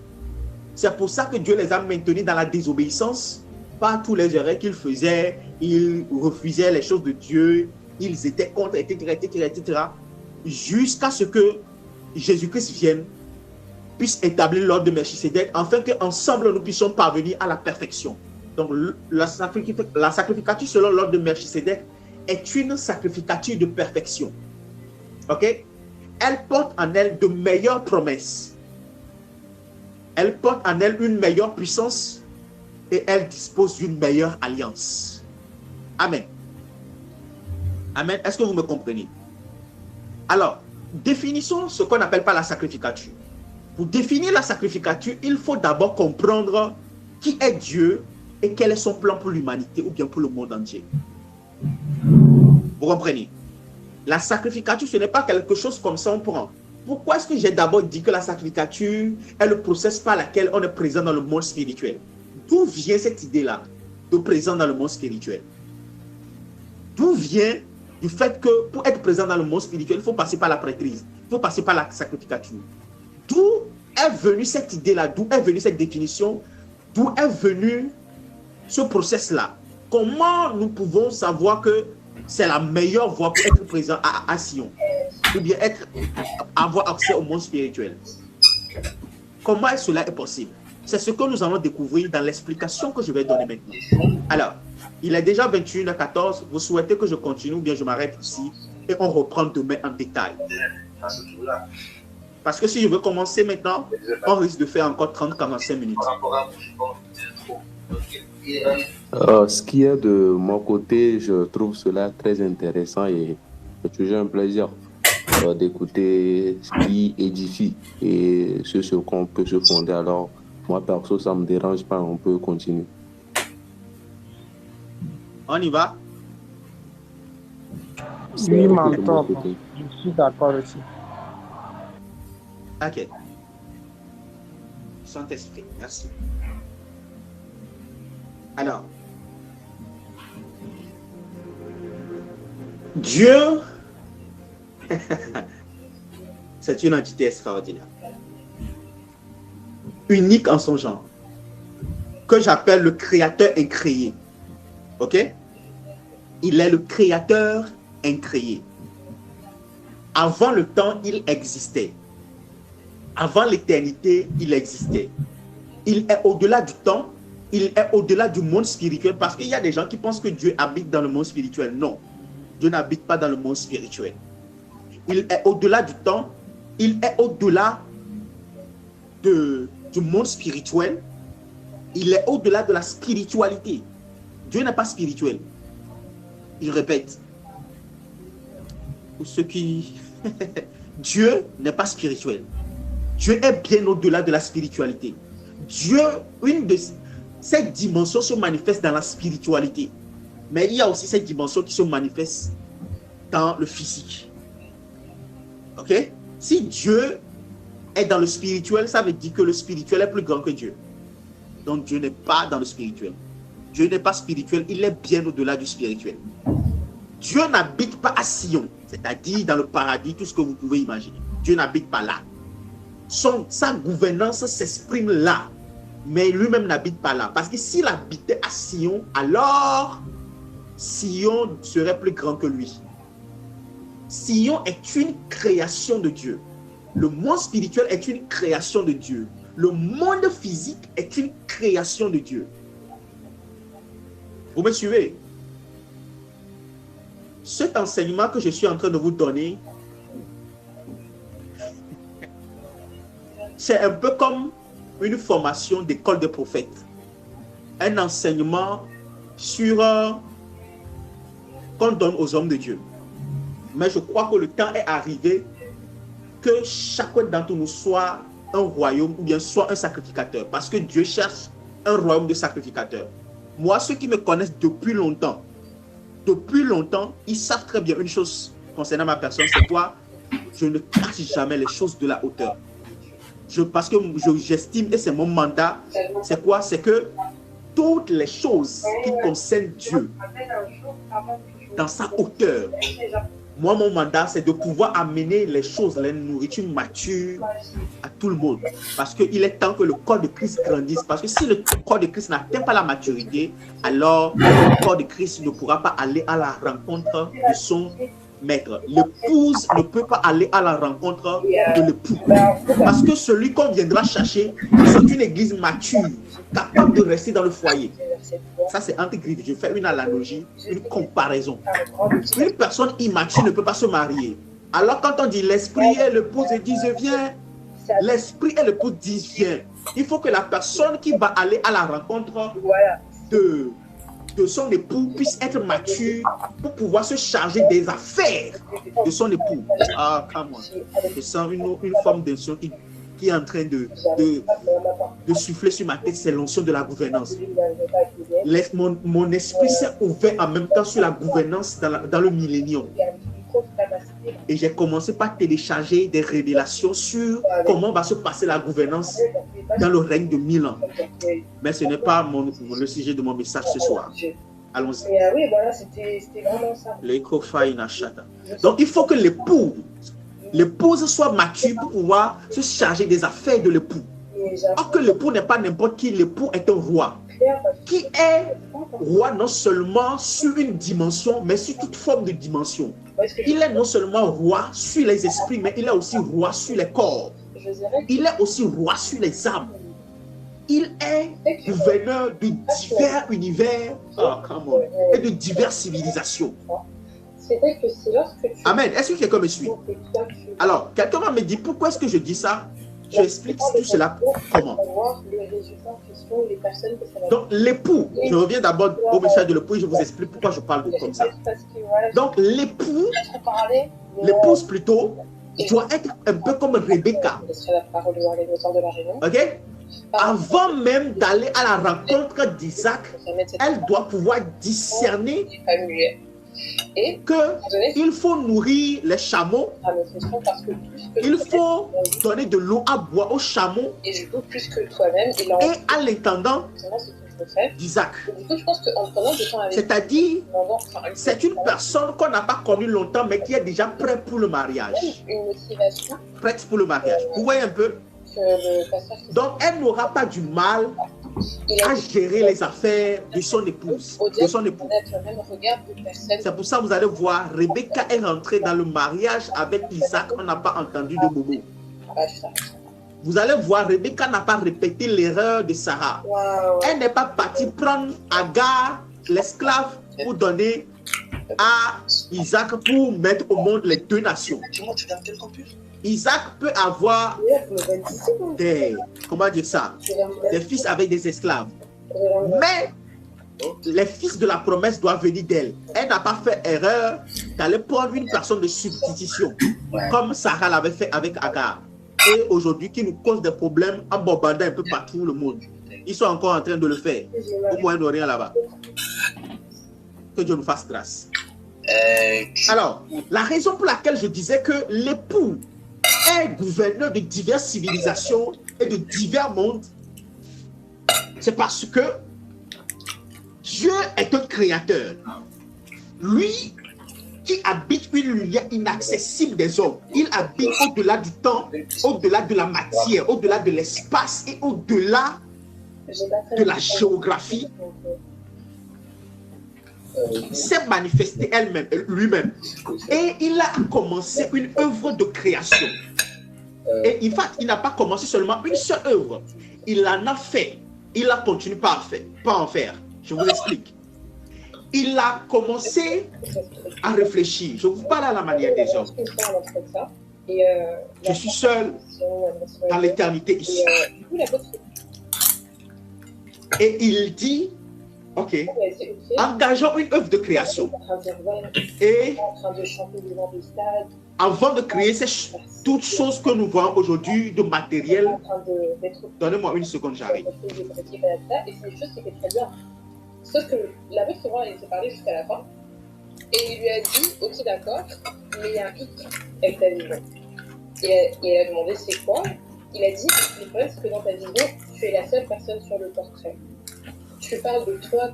C'est pour ça que Dieu les a maintenus dans la désobéissance par tous les erreurs qu'ils faisaient. Ils refusaient les choses de Dieu, ils étaient contre, etc. Jusqu'à ce que Jésus-Christ vienne, puisse établir l'ordre de Melchisédek, afin qu'ensemble nous puissions parvenir à la perfection. Donc la sacrificature selon l'ordre de Melchisédek est une sacrificature de perfection. Ok? Elle porte en elle de meilleures promesses. Elle porte en elle une meilleure puissance et elle dispose d'une meilleure alliance. Amen. Amen. Est-ce que vous me comprenez? Alors, définissons ce qu'on n'appelle pas la sacrificature. Pour définir la sacrificature, il faut d'abord comprendre qui est Dieu et quel est son plan pour l'humanité ou bien pour le monde entier. Vous comprenez? La sacrificature, ce n'est pas quelque chose comme ça on prend. Pourquoi est-ce que j'ai d'abord dit que la sacrificature est le processus par lequel on est présent dans le monde spirituel? D'où vient cette idée-là de présent dans le monde spirituel? D'où vient du fait que pour être présent dans le monde spirituel, il faut passer par la prêtrise, il faut passer par la sacrificature. D'où est venue cette idée-là? D'où est venue cette définition? D'où est venu ce processus-là? Comment nous pouvons savoir que c'est la meilleure voie pour être présent à Sion, ou bien avoir accès au monde spirituel? Comment cela est possible? C'est ce que nous allons découvrir dans l'explication que je vais donner maintenant. Alors, il est déjà 21h14. Vous souhaitez que je continue ou bien je m'arrête ici et on reprend demain en détail? Parce que si je veux commencer maintenant, on risque de faire encore 30-45 minutes. Ce qui est de mon côté, je trouve cela très intéressant et c'est toujours un plaisir d'écouter ce qui édifie et ce sur quoi on peut se fonder. Alors, moi, perso, ça ne me dérange pas, on peut continuer. On y va? Oui, mentor. Je suis d'accord aussi. Ok. Saint-Esprit, merci. Alors, Dieu, c'est une entité extraordinaire, unique en son genre, que j'appelle le créateur incréé. Ok? Il est le créateur incréé. Avant le temps, il existait. Avant l'éternité, il existait. Il est au-delà du temps, il est au-delà du monde spirituel, parce qu'il y a des gens qui pensent que Dieu habite dans le monde spirituel. Non, Dieu n'habite pas dans le monde spirituel. Il est au-delà du temps, il est au-delà du monde spirituel, il est au-delà de la spiritualité. Dieu n'est pas spirituel. Je répète, pour ceux qui... Dieu n'est pas spirituel. Dieu est bien au-delà de la spiritualité. Dieu, une de ces dimensions se manifeste dans la spiritualité. Mais il y a aussi cette dimension qui se manifeste dans le physique. Ok? Si Dieu est dans le spirituel, ça veut dire que le spirituel est plus grand que Dieu. Donc Dieu n'est pas dans le spirituel. Dieu n'est pas spirituel, il est bien au-delà du spirituel. Dieu n'habite pas à Sion, c'est-à-dire dans le paradis, tout ce que vous pouvez imaginer. Dieu n'habite pas là. Sa gouvernance s'exprime là, mais lui-même n'habite pas là. Parce que s'il habitait à Sion, alors Sion serait plus grand que lui. Sion est une création de Dieu. Le monde spirituel est une création de Dieu. Le monde physique est une création de Dieu. Vous me suivez? Cet enseignement que je suis en train de vous donner, c'est un peu comme une formation d'école de prophètes. Un enseignement sur qu'on donne aux hommes de Dieu. Mais je crois que le temps est arrivé que chacun d'entre nous soit un royaume ou bien soit un sacrificateur. Parce que Dieu cherche un royaume de sacrificateurs. Moi, ceux qui me connaissent depuis longtemps depuis longtemps, ils savent très bien une chose concernant ma personne, c'est quoi? Je ne cache jamais les choses de la hauteur. Parce que j'estime, et c'est mon mandat, c'est quoi? C'est que toutes les choses qui concernent Dieu, dans sa hauteur, moi, mon mandat, c'est de pouvoir amener les choses, les nourritures matures à tout le monde. Parce qu'il est temps que le corps de Christ grandisse. Parce que si le corps de Christ n'atteint pas la maturité, alors le corps de Christ ne pourra pas aller à la rencontre de son maître. L'épouse ne peut pas aller à la rencontre de l'époux. Parce que celui qu'on viendra chercher, c'est une église mature, capable de rester dans le foyer. Ça, c'est entre griffes. Je fais une analogie, une comparaison. Une personne immature ne peut pas se marier. Alors, quand on dit l'esprit et l'épouse disent viens, l'esprit et l'épouse disent viens. Il faut que la personne qui va aller à la rencontre de son époux puisse être mature pour pouvoir se charger des affaires de son époux. Ah, come on. Je sens une forme d'onction qui est en train de souffler sur ma tête, c'est l'onction de la gouvernance. Mon esprit s'est ouvert en même temps sur la gouvernance dans le millénium. Et j'ai commencé par télécharger des révélations sur comment va se passer la gouvernance dans le règne de 1000 ans. Mais ce n'est pas le sujet de mon message ce soir. Allons-y. Oui, voilà, c'était vraiment ça. Donc, il faut que l'épouse soit mature pour pouvoir se charger des affaires de l'époux. Or que l'époux n'est pas n'importe qui, l'époux est un roi. Qui est roi non seulement sur une dimension, mais sur toute forme de dimension. Il est non seulement roi sur les esprits, mais il est aussi roi sur les corps. Il est aussi roi sur les âmes. Il est gouverneur de divers univers et de diverses civilisations. Amen. Est-ce que quelqu'un me suit? Alors, quelqu'un va me dire pourquoi est-ce que je dis ça? Je explique tout cela comment. Donc, l'époux, je reviens d'abord au message de l'époux et je vous explique pourquoi je parle de comme ça. Donc, l'époux, l'épouse plutôt, doit être un peu comme Rebecca. Ok? Avant même d'aller à la rencontre d'Isaac, elle doit pouvoir discerner qu'il faut nourrir les chameaux, il faut donner de l'eau à boire aux chameaux et à l'intendant d'Isaac. C'est-à-dire, c'est une personne qu'on n'a pas connue longtemps, mais qui est déjà prête pour le mariage. Prête pour le mariage. Vous voyez un peu? Donc, elle n'aura pas du mal à gérer les affaires de son épouse, de son époux. C'est pour ça que vous allez voir, Rebecca est rentrée dans le mariage avec Isaac, on n'a pas entendu de Bobo. Vous allez voir, Rebecca n'a pas répété l'erreur de Sarah. Elle n'est pas partie prendre Agar, l'esclave, pour donner à Isaac pour mettre au monde les deux nations. Isaac peut avoir des, comment dire ça, des fils avec des esclaves. Mais les fils de la promesse doivent venir d'elle. Elle n'a pas fait erreur d'aller prendre une personne de substitution, comme Sarah l'avait fait avec Agar. Et aujourd'hui, qui nous cause des problèmes en bombardant un peu partout le monde. Ils sont encore en train de le faire au Moyen-Orient là-bas. Que Dieu nous fasse grâce. Alors, la raison pour laquelle je disais que l'époux est gouverneur de diverses civilisations et de divers mondes, c'est parce que Dieu est un créateur. Lui qui habite une lumière inaccessible des hommes. Il habite au-delà du temps, au-delà de la matière, au-delà de l'espace et au-delà de la géographie. S'est manifesté elle-même, lui-même. Et il a commencé une œuvre de création. Et en fait, il n'a pas commencé seulement une seule œuvre. Il en a fait. Il a continué par en faire. Je vous explique. Il a commencé à réfléchir. Je vous parle à la manière des hommes. Je suis seul dans l'éternité ici. Et il dit, ok, engageons une œuvre de création. Et avant de créer toutes choses que nous voyons aujourd'hui de matériel, donnez-moi une seconde, j'arrive. Et c'est des choses qui étaient très bien. Sauf que la meuf, souvent, elle s'est parlé jusqu'à la fin. Et il lui a dit, ok d'accord, mais il y a un hic avec ta vision. Et elle a demandé c'est quoi? Il a dit, le problème c'est que dans ta vision, tu es la seule personne sur le portrait. Tu parles de toi,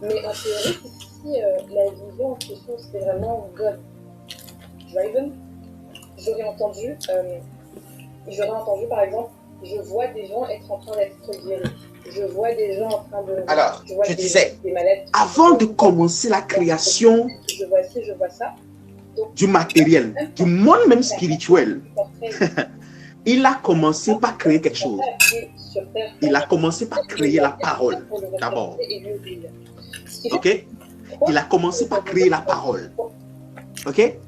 mais en théorie, si la vision en question c'est vraiment God driven, j'aurais entendu par exemple, je vois des gens être en train d'être guéris. Je vois des gens en train de... Alors, je disais, des malades avant de commencer la création je vois ci, je vois ça. Donc, du matériel, du monde même spirituel, il a commencé par créer quelque chose. Il a commencé par créer la parole, d'abord. Ok? Il a commencé par créer la parole. Ok? Et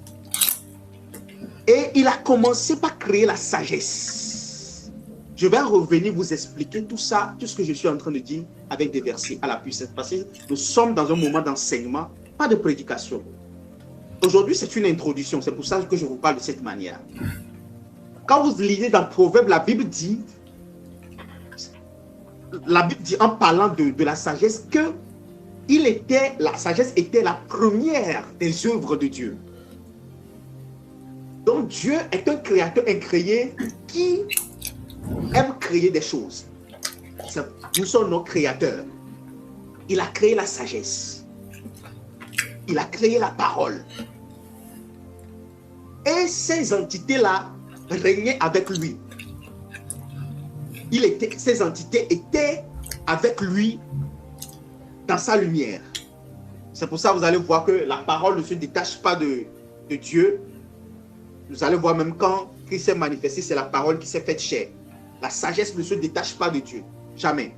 il a commencé par créer la sagesse. Je vais revenir vous expliquer tout ça, tout ce que je suis en train de dire avec des versets à la puissance. Parce que nous sommes dans un moment d'enseignement, pas de prédication. Aujourd'hui, c'est une introduction. C'est pour ça que je vous parle de cette manière. Quand vous lisez dans Proverbe, la Bible dit en parlant de la sagesse que la sagesse était la première des œuvres de Dieu. Donc Dieu est un créateur incréé qui aime créer des choses. Nous sommes nos créateurs. Il a créé la sagesse. Il a créé la parole. Et ces entités-là régnaient avec lui. Ces entités étaient avec lui dans sa lumière. C'est pour ça que vous allez voir que la parole ne se détache pas de Dieu. Vous allez voir même quand Christ s'est manifesté, c'est la parole qui s'est faite chair. La sagesse ne se détache pas de Dieu. Jamais.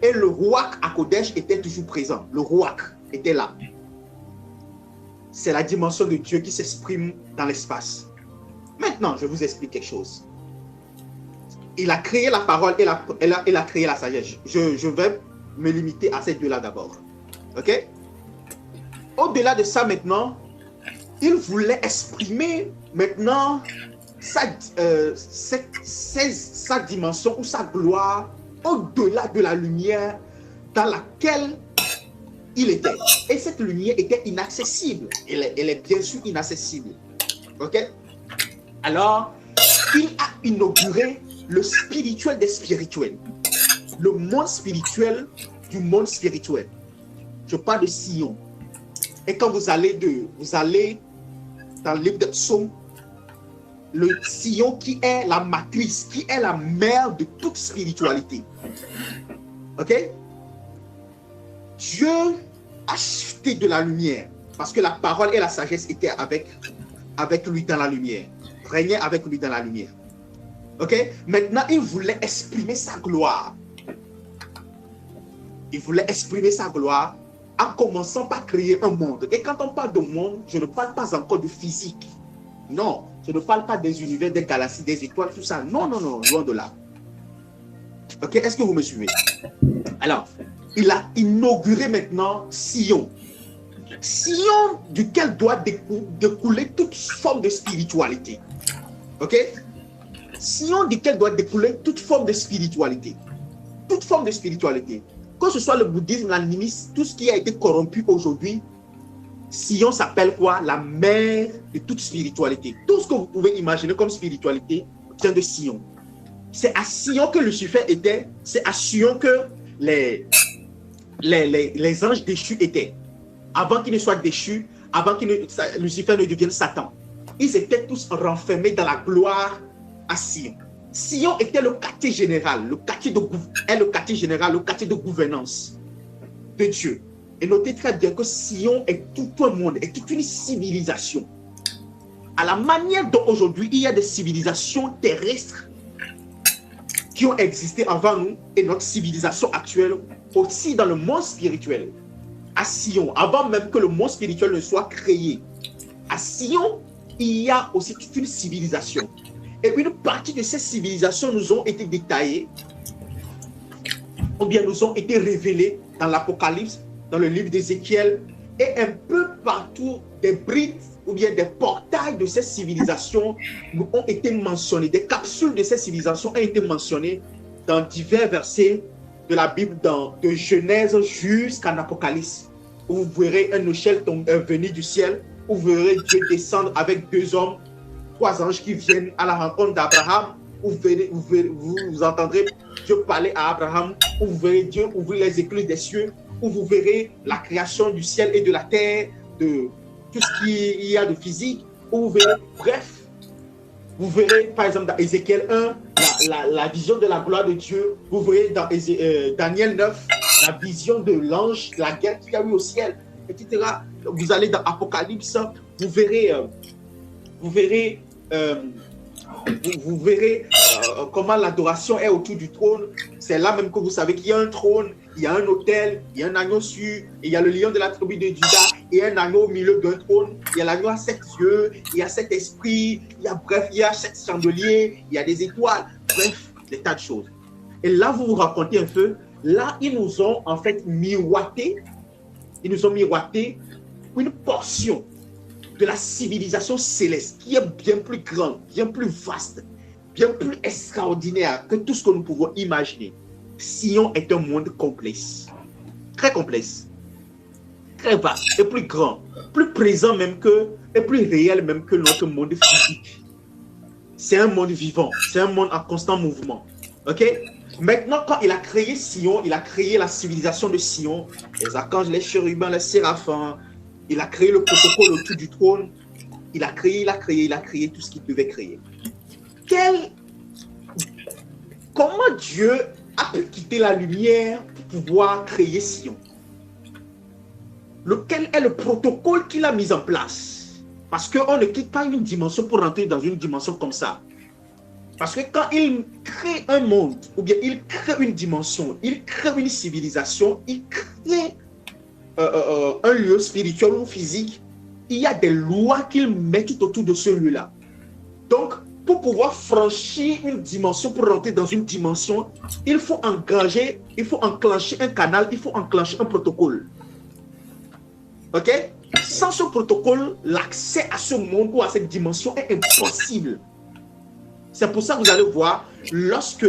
Et le Ruach HaKodesh était toujours présent. Le Ruach était là. C'est la dimension de Dieu qui s'exprime dans l'espace. Maintenant, je vous explique quelque chose. Il a créé la parole et il a créé la sagesse. Je vais me limiter à ces deux-là d'abord. Ok? Au-delà de ça maintenant, il voulait exprimer maintenant sa dimension ou sa gloire au-delà de la lumière dans laquelle il était. Et cette lumière était inaccessible. Elle est bien sûr inaccessible. Ok? Alors, il a inauguré le spirituel des spirituels. Le monde spirituel du monde spirituel. Je parle de Sion. Et quand vous allez dans le livre de Psaume, le Sion qui est la matrice, qui est la mère de toute spiritualité. Ok? Dieu a jeté de la lumière parce que la parole et la sagesse étaient avec lui dans la lumière, régnaient avec lui dans la lumière. Ok? Maintenant, il voulait exprimer sa gloire. Il voulait exprimer sa gloire en commençant par créer un monde. Et quand on parle de monde, je ne parle pas encore de physique. Non, je ne parle pas des univers, des galaxies, des étoiles, tout ça. Non, non, non, loin de là. Ok, est-ce que vous me suivez? Alors, il a inauguré maintenant Sion. Sion duquel doit découler toute forme de spiritualité. Ok? Sion duquel doit découler toute forme de spiritualité. Toute forme de spiritualité. Que ce soit le bouddhisme, l'animisme, tout ce qui a été corrompu aujourd'hui, Sion s'appelle quoi? La mère de toute spiritualité. Tout ce que vous pouvez imaginer comme spiritualité vient de Sion. C'est à Sion que Lucifer était, c'est à Sion que les anges déchus étaient. Avant qu'ils ne soient déchus, avant que Lucifer ne devienne Satan. Ils étaient tous renfermés dans la gloire à Sion. Sion était le quartier général, le quartier de gouvernance de Dieu. Et notez très bien que Sion est tout un monde, est toute une civilisation. À la manière dont aujourd'hui il y a des civilisations terrestres qui ont existé avant nous et notre civilisation actuelle aussi dans le monde spirituel. À Sion, avant même que le monde spirituel ne soit créé, à Sion, il y a aussi toute une civilisation. Et une partie de ces civilisations nous ont été détaillées, ou bien nous ont été révélées dans l'Apocalypse, dans le livre d'Ézéchiel, et un peu partout, des brides ou bien des portails de ces civilisations nous ont été mentionnés. Des capsules de ces civilisations ont été mentionnées dans divers versets de la Bible, de Genèse jusqu'en Apocalypse, où vous verrez un échelle venir du ciel, où vous verrez Dieu descendre avec 2 hommes, 3 anges qui viennent à la rencontre d'Abraham, où vous entendrez Dieu parler à Abraham, où vous verrez Dieu ouvrir les écluses des cieux, où vous verrez la création du ciel et de la terre, de tout ce qu'il y a de physique, où vous verrez, bref, vous verrez par exemple dans Ézéchiel 1, la vision de la gloire de Dieu, vous verrez dans Daniel 9, la vision de l'ange, la guerre qu'il y a eu au ciel, etc. Vous allez dans Apocalypse, vous verrez comment l'adoration est autour du trône. C'est là même que vous savez qu'il y a un trône, il y a un autel, il y a un agneau dessus, et il y a le lion de la tribu de Juda, et un agneau au milieu d'un trône. Il y a l'agneau à 7 yeux, il y a 7 esprits, il y a 7 chandeliers, il y a des étoiles, bref, des tas de choses. Et là, vous vous racontez un peu, là, ils nous ont en fait miroité une portion de la civilisation céleste qui est bien plus grande, bien plus vaste, bien plus extraordinaire que tout ce que nous pouvons imaginer. Sion est un monde complexe, très complexe, très vaste et plus grand, plus présent même que, et plus réel même que notre monde physique. C'est un monde vivant, c'est un monde en constant mouvement. Ok? Maintenant, quand il a créé Sion, il a créé la civilisation de Sion, les archanges, les chérubins, les séraphins, il a créé le protocole autour du trône, il a créé tout ce qu'il devait créer. Comment Dieu a pu quitter la lumière pour pouvoir créer Sion? Lequel est le protocole qu'il a mis en place? Parce qu'on ne quitte pas une dimension pour rentrer dans une dimension comme ça. Parce que quand il crée un monde, ou bien il crée une dimension, il crée une civilisation, il crée un lieu spirituel ou physique, il y a des lois qu'il met tout autour de ce lieu-là. Donc, pour pouvoir franchir une dimension, pour rentrer dans une dimension, il faut enclencher un canal, il faut enclencher un protocole. Ok? Sans ce protocole, l'accès à ce monde ou à cette dimension est impossible. C'est pour ça que vous allez voir, lorsque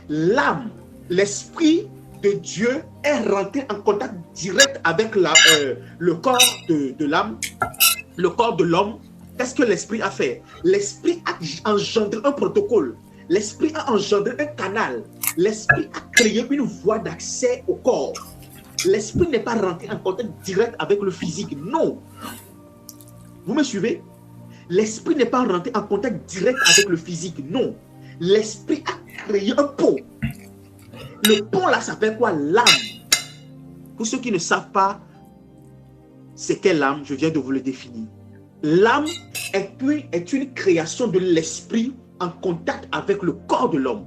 l'âme, l'esprit de Dieu est rentré en contact direct avec le corps de l'âme, le corps de l'homme, qu'est-ce que l'esprit a fait? L'esprit a engendré un protocole, l'esprit a engendré un canal, l'esprit a créé une voie d'accès au corps. L'esprit n'est pas rentré en contact direct avec le physique, non. Vous me suivez? L'esprit n'est pas rentré en contact direct avec le physique, non. L'esprit a créé un pont. Le pont là s'appelle quoi? L'âme. Pour ceux qui ne savent pas c'est quelle âme, je viens de vous le définir. L'âme est une création de l'esprit en contact avec le corps de l'homme.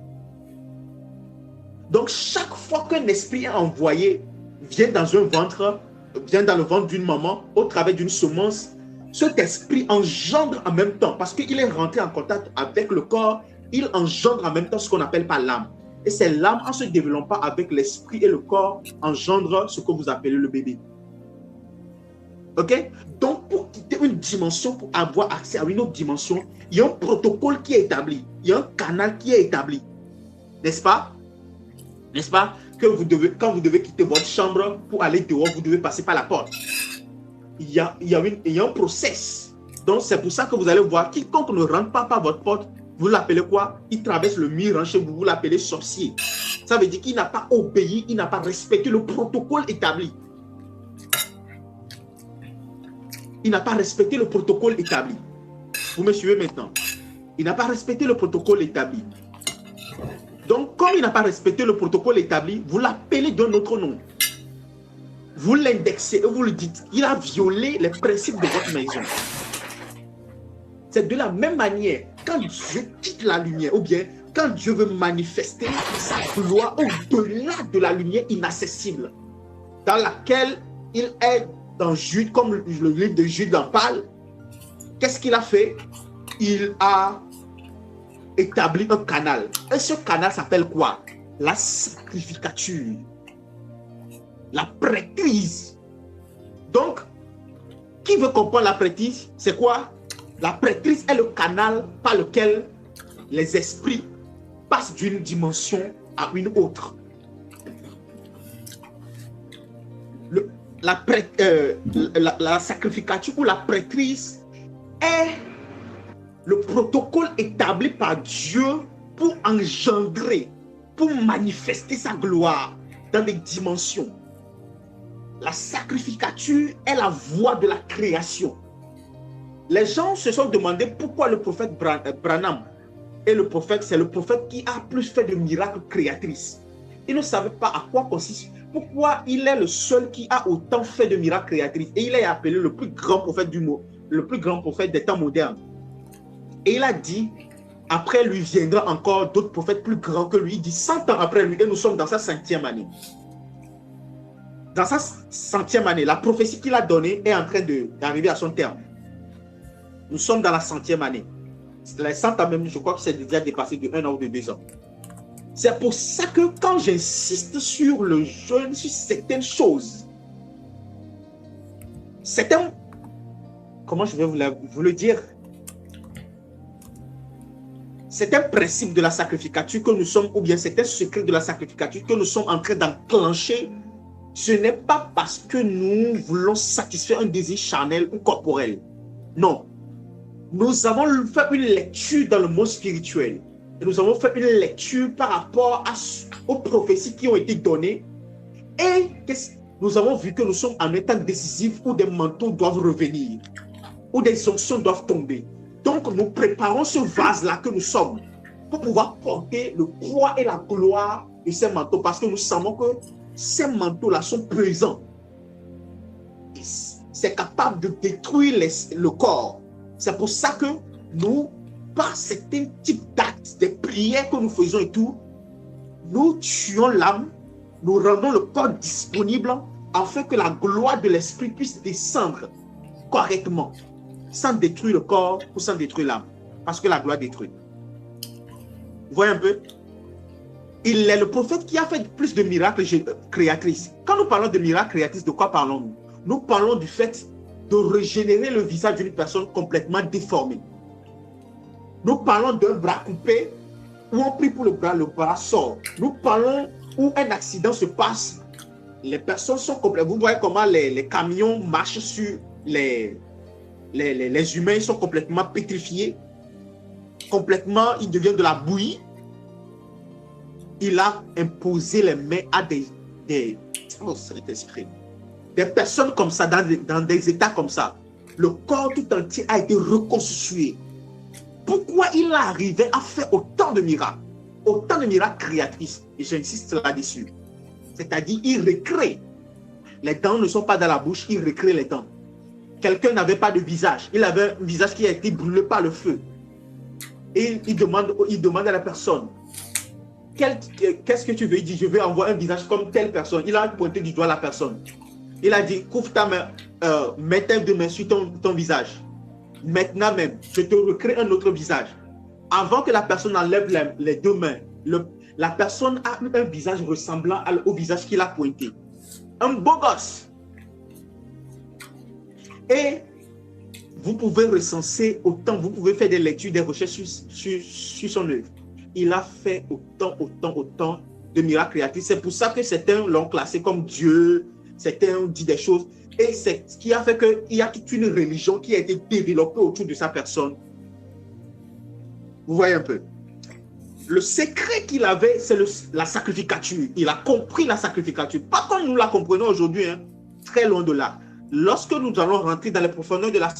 Donc chaque fois qu'un esprit est envoyé, vient dans un ventre, vient dans le ventre d'une maman, au travers d'une semence, cet esprit engendre en même temps, parce qu'il est rentré en contact avec le corps, il engendre en même temps ce qu'on n'appelle pas l'âme. Et c'est l'âme, en se développant avec l'esprit et le corps, engendre ce que vous appelez le bébé. Ok? Donc, pour quitter une dimension, pour avoir accès à une autre dimension, il y a un protocole qui est établi, il y a un canal qui est établi. N'est-ce pas? N'est-ce pas? Que quand vous devez quitter votre chambre pour aller dehors, vous devez passer par la porte. Il y a un process. Donc, c'est pour ça que vous allez voir, quiconque ne rentre pas par votre porte, vous l'appelez quoi? Il traverse le mur chez vous, vous l'appelez sorcier. Ça veut dire qu'il n'a pas obéi, il n'a pas respecté le protocole établi. Il n'a pas respecté le protocole établi. Vous me suivez maintenant? Il n'a pas respecté le protocole établi. Donc, comme il n'a pas respecté le protocole établi, vous l'appelez d'un autre nom. Vous l'indexez et vous lui dites, il a violé les principes de votre maison. C'est de la même manière, quand Dieu quitte la lumière, ou bien quand Dieu veut manifester sa gloire au-delà de la lumière inaccessible, dans laquelle il est dans Jude, comme le livre de Jude en parle, qu'est-ce qu'il a fait? Il a établi un canal. Et ce canal s'appelle quoi? La sacrificature. La prêtrise. Donc, qui veut comprendre la prêtrise? C'est quoi? La prêtrise est le canal par lequel les esprits passent d'une dimension à une autre. la sacrificature ou la prêtrise est le protocole établi par Dieu pour engendrer, pour manifester sa gloire dans des dimensions. La sacrificature est la voie de la création. Les gens se sont demandé pourquoi le prophète Branham est le prophète, c'est le prophète qui a plus fait de miracles créatrices. Ils ne savaient pas à quoi consiste, pourquoi il est le seul qui a autant fait de miracles créatrices. Et il est appelé le plus grand prophète du monde, le plus grand prophète des temps modernes. Et il a dit, après lui viendra encore d'autres prophètes plus grands que lui. Il dit 100 ans après lui, et nous sommes dans sa 100e année. Dans sa 100e année, la prophétie qu'il a donnée est en train d'arriver à son terme. Nous sommes dans la 100e année. Les 100 ans même, je crois que c'est déjà dépassé de 1 an ou de 2 ans. C'est pour ça que quand j'insiste sur le jeûne, sur certaines choses, comment je vais vous le dire? C'est un principe de la sacrificature que nous sommes, ou bien c'est un secret de la sacrificature que nous sommes en train d'enclencher. Ce n'est pas parce que nous voulons satisfaire un désir charnel ou corporel. Non. Nous avons fait une lecture dans le monde spirituel. Et nous avons fait une lecture par rapport aux prophéties qui ont été données. Et nous avons vu que nous sommes en un temps décisif où des manteaux doivent revenir, où des onctions doivent tomber. Donc, nous préparons ce vase-là que nous sommes pour pouvoir porter le poids et la gloire de ces manteaux parce que nous savons que ces manteaux-là sont pesants. C'est capable de détruire le corps. C'est pour ça que nous, par certains types d'actes, des prières que nous faisons et tout, nous tuons l'âme, nous rendons le corps disponible afin que la gloire de l'esprit puisse descendre correctement, sans détruire le corps ou sans détruire l'âme, parce que la gloire détruit. Vous voyez un peu? Il est le prophète qui a fait plus de miracles créatrices. Quand nous parlons de miracles créatrices, de quoi parlons-nous? Nous parlons du fait de régénérer le visage d'une personne complètement déformée. Nous parlons d'un bras coupé où on prie pour le bras sort. Nous parlons où un accident se passe, les personnes sont complètement... Vous voyez comment les camions marchent sur les humains, ils sont complètement pétrifiés, complètement, ils deviennent de la bouillie. Il a imposé les mains à des personnes comme ça, dans des états comme ça. Le corps tout entier a été reconstitué. Pourquoi il est arrivé à faire autant de miracles créatrices? Et j'insiste là-dessus. C'est-à-dire, il recrée. Les dents ne sont pas dans la bouche, il recrée les dents. Quelqu'un n'avait pas de visage. Il avait un visage qui a été brûlé par le feu. Et il demande à la personne, qu'est-ce que tu veux? Il dit, je veux avoir un visage comme telle personne. Il a pointé du doigt la personne. Il a dit, couvre ta main, mets tes deux mains sur ton visage. Maintenant même, je te recrée un autre visage. Avant que la personne enlève les deux mains, la personne a un visage ressemblant au visage qu'il a pointé. Un beau gosse. Et vous pouvez recenser autant, vous pouvez faire des lectures, des recherches sur son œuvre. Il a fait autant de miracles créatifs. C'est pour ça que certains l'ont classé comme Dieu, certains ont dit des choses. Et c'est ce qui a fait qu'il y a toute une religion qui a été développée autour de sa personne. Vous voyez un peu. Le secret qu'il avait, c'est la sacrificature. Il a compris la sacrificature. Pas comme nous la comprenons aujourd'hui, hein. Très loin de là. Lorsque nous allons rentrer dans les profondeurs de la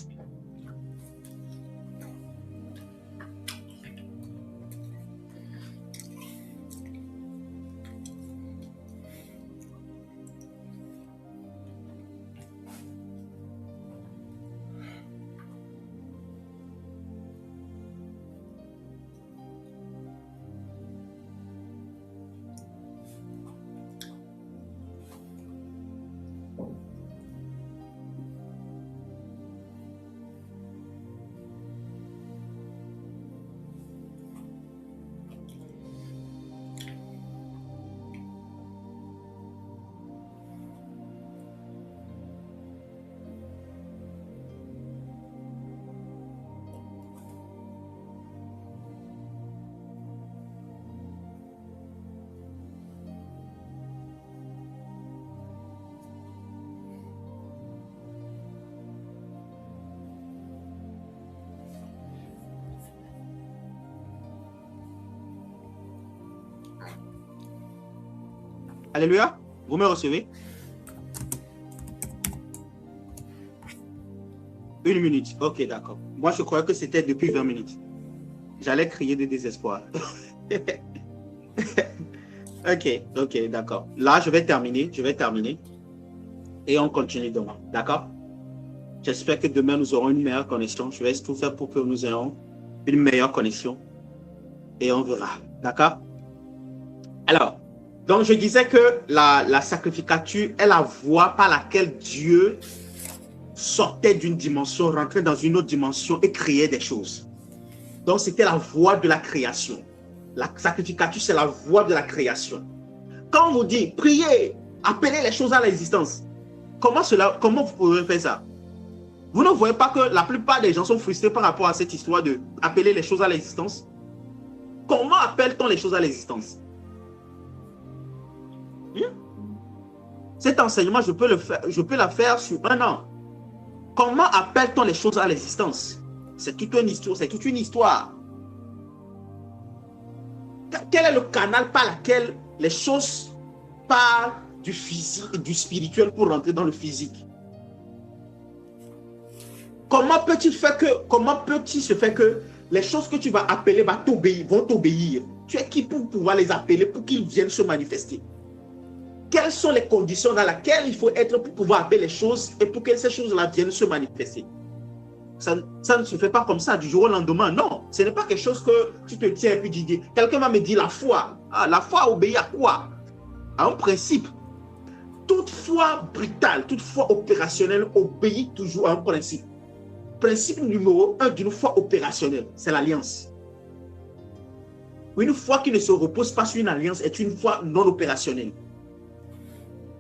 Alléluia. Vous me recevez? 1 minute. Ok, d'accord. Moi, je croyais que c'était depuis 20 minutes. J'allais crier de désespoir. Ok, d'accord. Là, je vais terminer. Et on continue demain. D'accord? J'espère que demain, nous aurons une meilleure connexion. Je vais tout faire pour que nous ayons une meilleure connexion. Et on verra. D'accord? Alors, donc je disais que la sacrificature est la voie par laquelle Dieu sortait d'une dimension, rentrait dans une autre dimension et créait des choses. Donc, c'était la voie de la création. La sacrificature, c'est la voie de la création. Quand on vous dit, priez, appelez les choses à l'existence, comment vous pouvez faire ça? Vous ne voyez pas que la plupart des gens sont frustrés par rapport à cette histoire de appeler les choses à l'existence? Comment appelle-t-on les choses à l'existence? Cet enseignement, je peux la faire sur 1 an. Comment appelle-t-on les choses à l'existence? C'est toute une histoire. Quel est le canal par lequel les choses partent du physique et du spirituel pour rentrer dans le physique? Comment peut-il se faire que les choses que tu vas appeler vont t'obéir? Tu es qui pour pouvoir les appeler, pour qu'ils viennent se manifester? Quelles sont les conditions dans lesquelles il faut être pour pouvoir appeler les choses et pour que ces choses-là viennent se manifester? Ça ne se fait pas comme ça du jour au lendemain. Non, ce n'est pas quelque chose que tu te tiens et puis tu dis. Quelqu'un va me dire la foi. Ah, la foi obéit à quoi? À un principe. Toute foi brutale, toute foi opérationnelle obéit toujours à un principe. Principe numéro 1 d'une foi opérationnelle, c'est l'alliance. Une foi qui ne se repose pas sur une alliance est une foi non opérationnelle.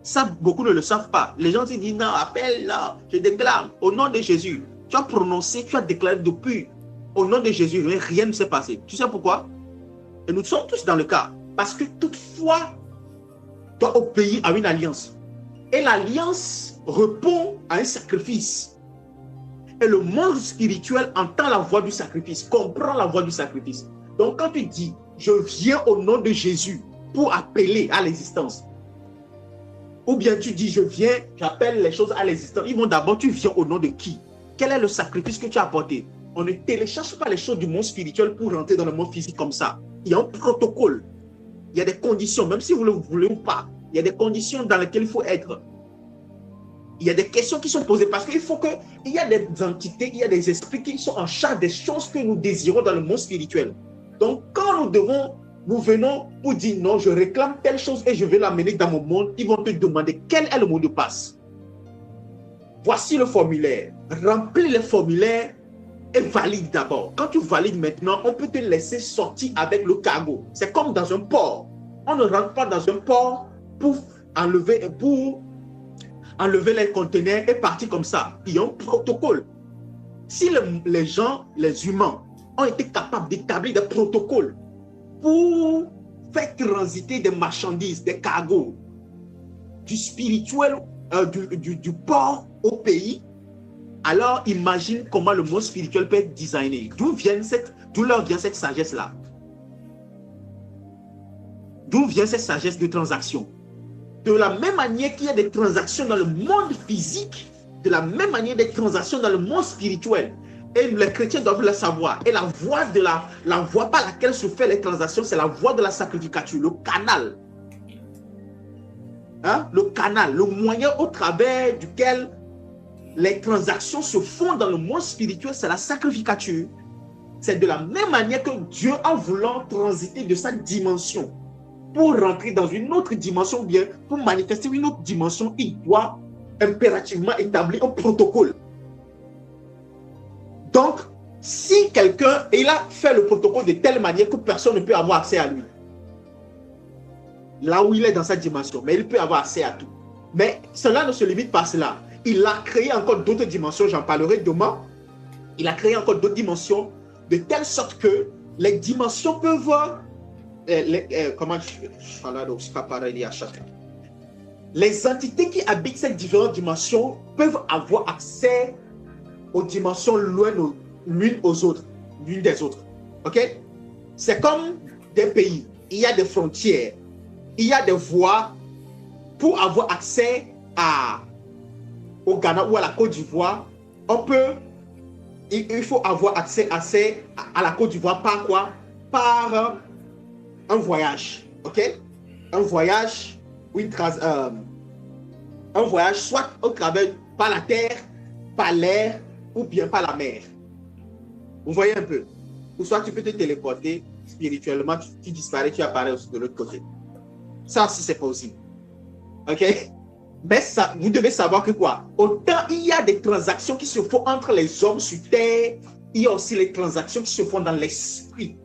Ça, beaucoup ne le savent pas. Les gens se disent, non, appelle là, je déclare au nom de Jésus. Tu as prononcé, tu as déclaré depuis au nom de Jésus, mais rien ne s'est passé. Tu sais pourquoi? Et nous sommes tous dans le cas. Parce que toute foi doit obéir à une alliance. Et l'alliance répond à un sacrifice. Et le monde spirituel entend la voix du sacrifice, comprend la voix du sacrifice. Donc quand tu dis, je viens au nom de Jésus pour appeler à l'existence, ou bien tu dis, je viens, j'appelle les choses à l'existence, ils vont d'abord, tu viens au nom de qui? Quel est le sacrifice que tu as apporté? On ne télécharge pas les choses du monde spirituel pour rentrer dans le monde physique comme ça. Il y a un protocole. Il y a des conditions, même si vous le voulez ou pas. Il y a des conditions dans lesquelles il faut être. Il y a des questions qui sont posées parce qu'il faut que... Il y a des entités, il y a des esprits qui sont en charge des choses que nous désirons dans le monde spirituel. Donc, quand nous venons pour dire non, je réclame telle chose et je vais l'amener dans mon monde, ils vont te demander quel est le mot de passe. Voici le formulaire. Remplis le formulaire et valide d'abord. Quand tu valides maintenant, on peut te laisser sortir avec le cargo. C'est comme dans un port. On ne rentre pas dans un port pour enlever les conteneurs et partir comme ça. Il y a un protocole. Si les gens, les humains, ont été capables d'établir des protocoles pour faire transiter des marchandises, des cargos, du spirituel, du port au pays, alors imagine comment le monde spirituel peut être designé. D'où leur vient cette sagesse-là? D'où vient cette sagesse de transaction? De la même manière qu'il y a des transactions dans le monde physique, de la même manière des transactions dans le monde spirituel. Et les chrétiens doivent le savoir. Et la voie par laquelle se font les transactions, c'est la voie de la sacrificature, le canal. Hein? Le canal, le moyen au travers duquel les transactions se font dans le monde spirituel, c'est la sacrificature. C'est de la même manière que Dieu, en voulant transiter de sa dimension pour rentrer dans une autre dimension, bien pour manifester une autre dimension, il doit impérativement établir un protocole. Donc, si quelqu'un, il a fait le protocole de telle manière que personne ne peut avoir accès à lui, là où il est dans sa dimension, mais il peut avoir accès à tout. Mais cela ne se limite pas à cela. Il a créé encore d'autres dimensions, j'en parlerai demain. Il a créé encore d'autres dimensions, de telle sorte que les dimensions peuvent... Les entités qui habitent ces différentes dimensions peuvent avoir accès aux dimensions l'une aux autres, l'une des autres. Ok? C'est comme des pays. Il y a des frontières, il y a des voies pour avoir accès au Ghana ou à la Côte d'Ivoire, il faut avoir accès à la Côte d'Ivoire par quoi? Par un voyage, ok? Un voyage ou un voyage soit au travers par la terre, par l'air ou bien par la mer. Vous voyez un peu? Ou soit tu peux te téléporter spirituellement, tu disparais, tu apparais aussi de l'autre côté. Ça aussi, c'est possible. Ok? Mais ça, vous devez savoir que quoi? Autant il y a des transactions qui se font entre les hommes sur terre, il y a aussi les transactions qui se font dans l'esprit.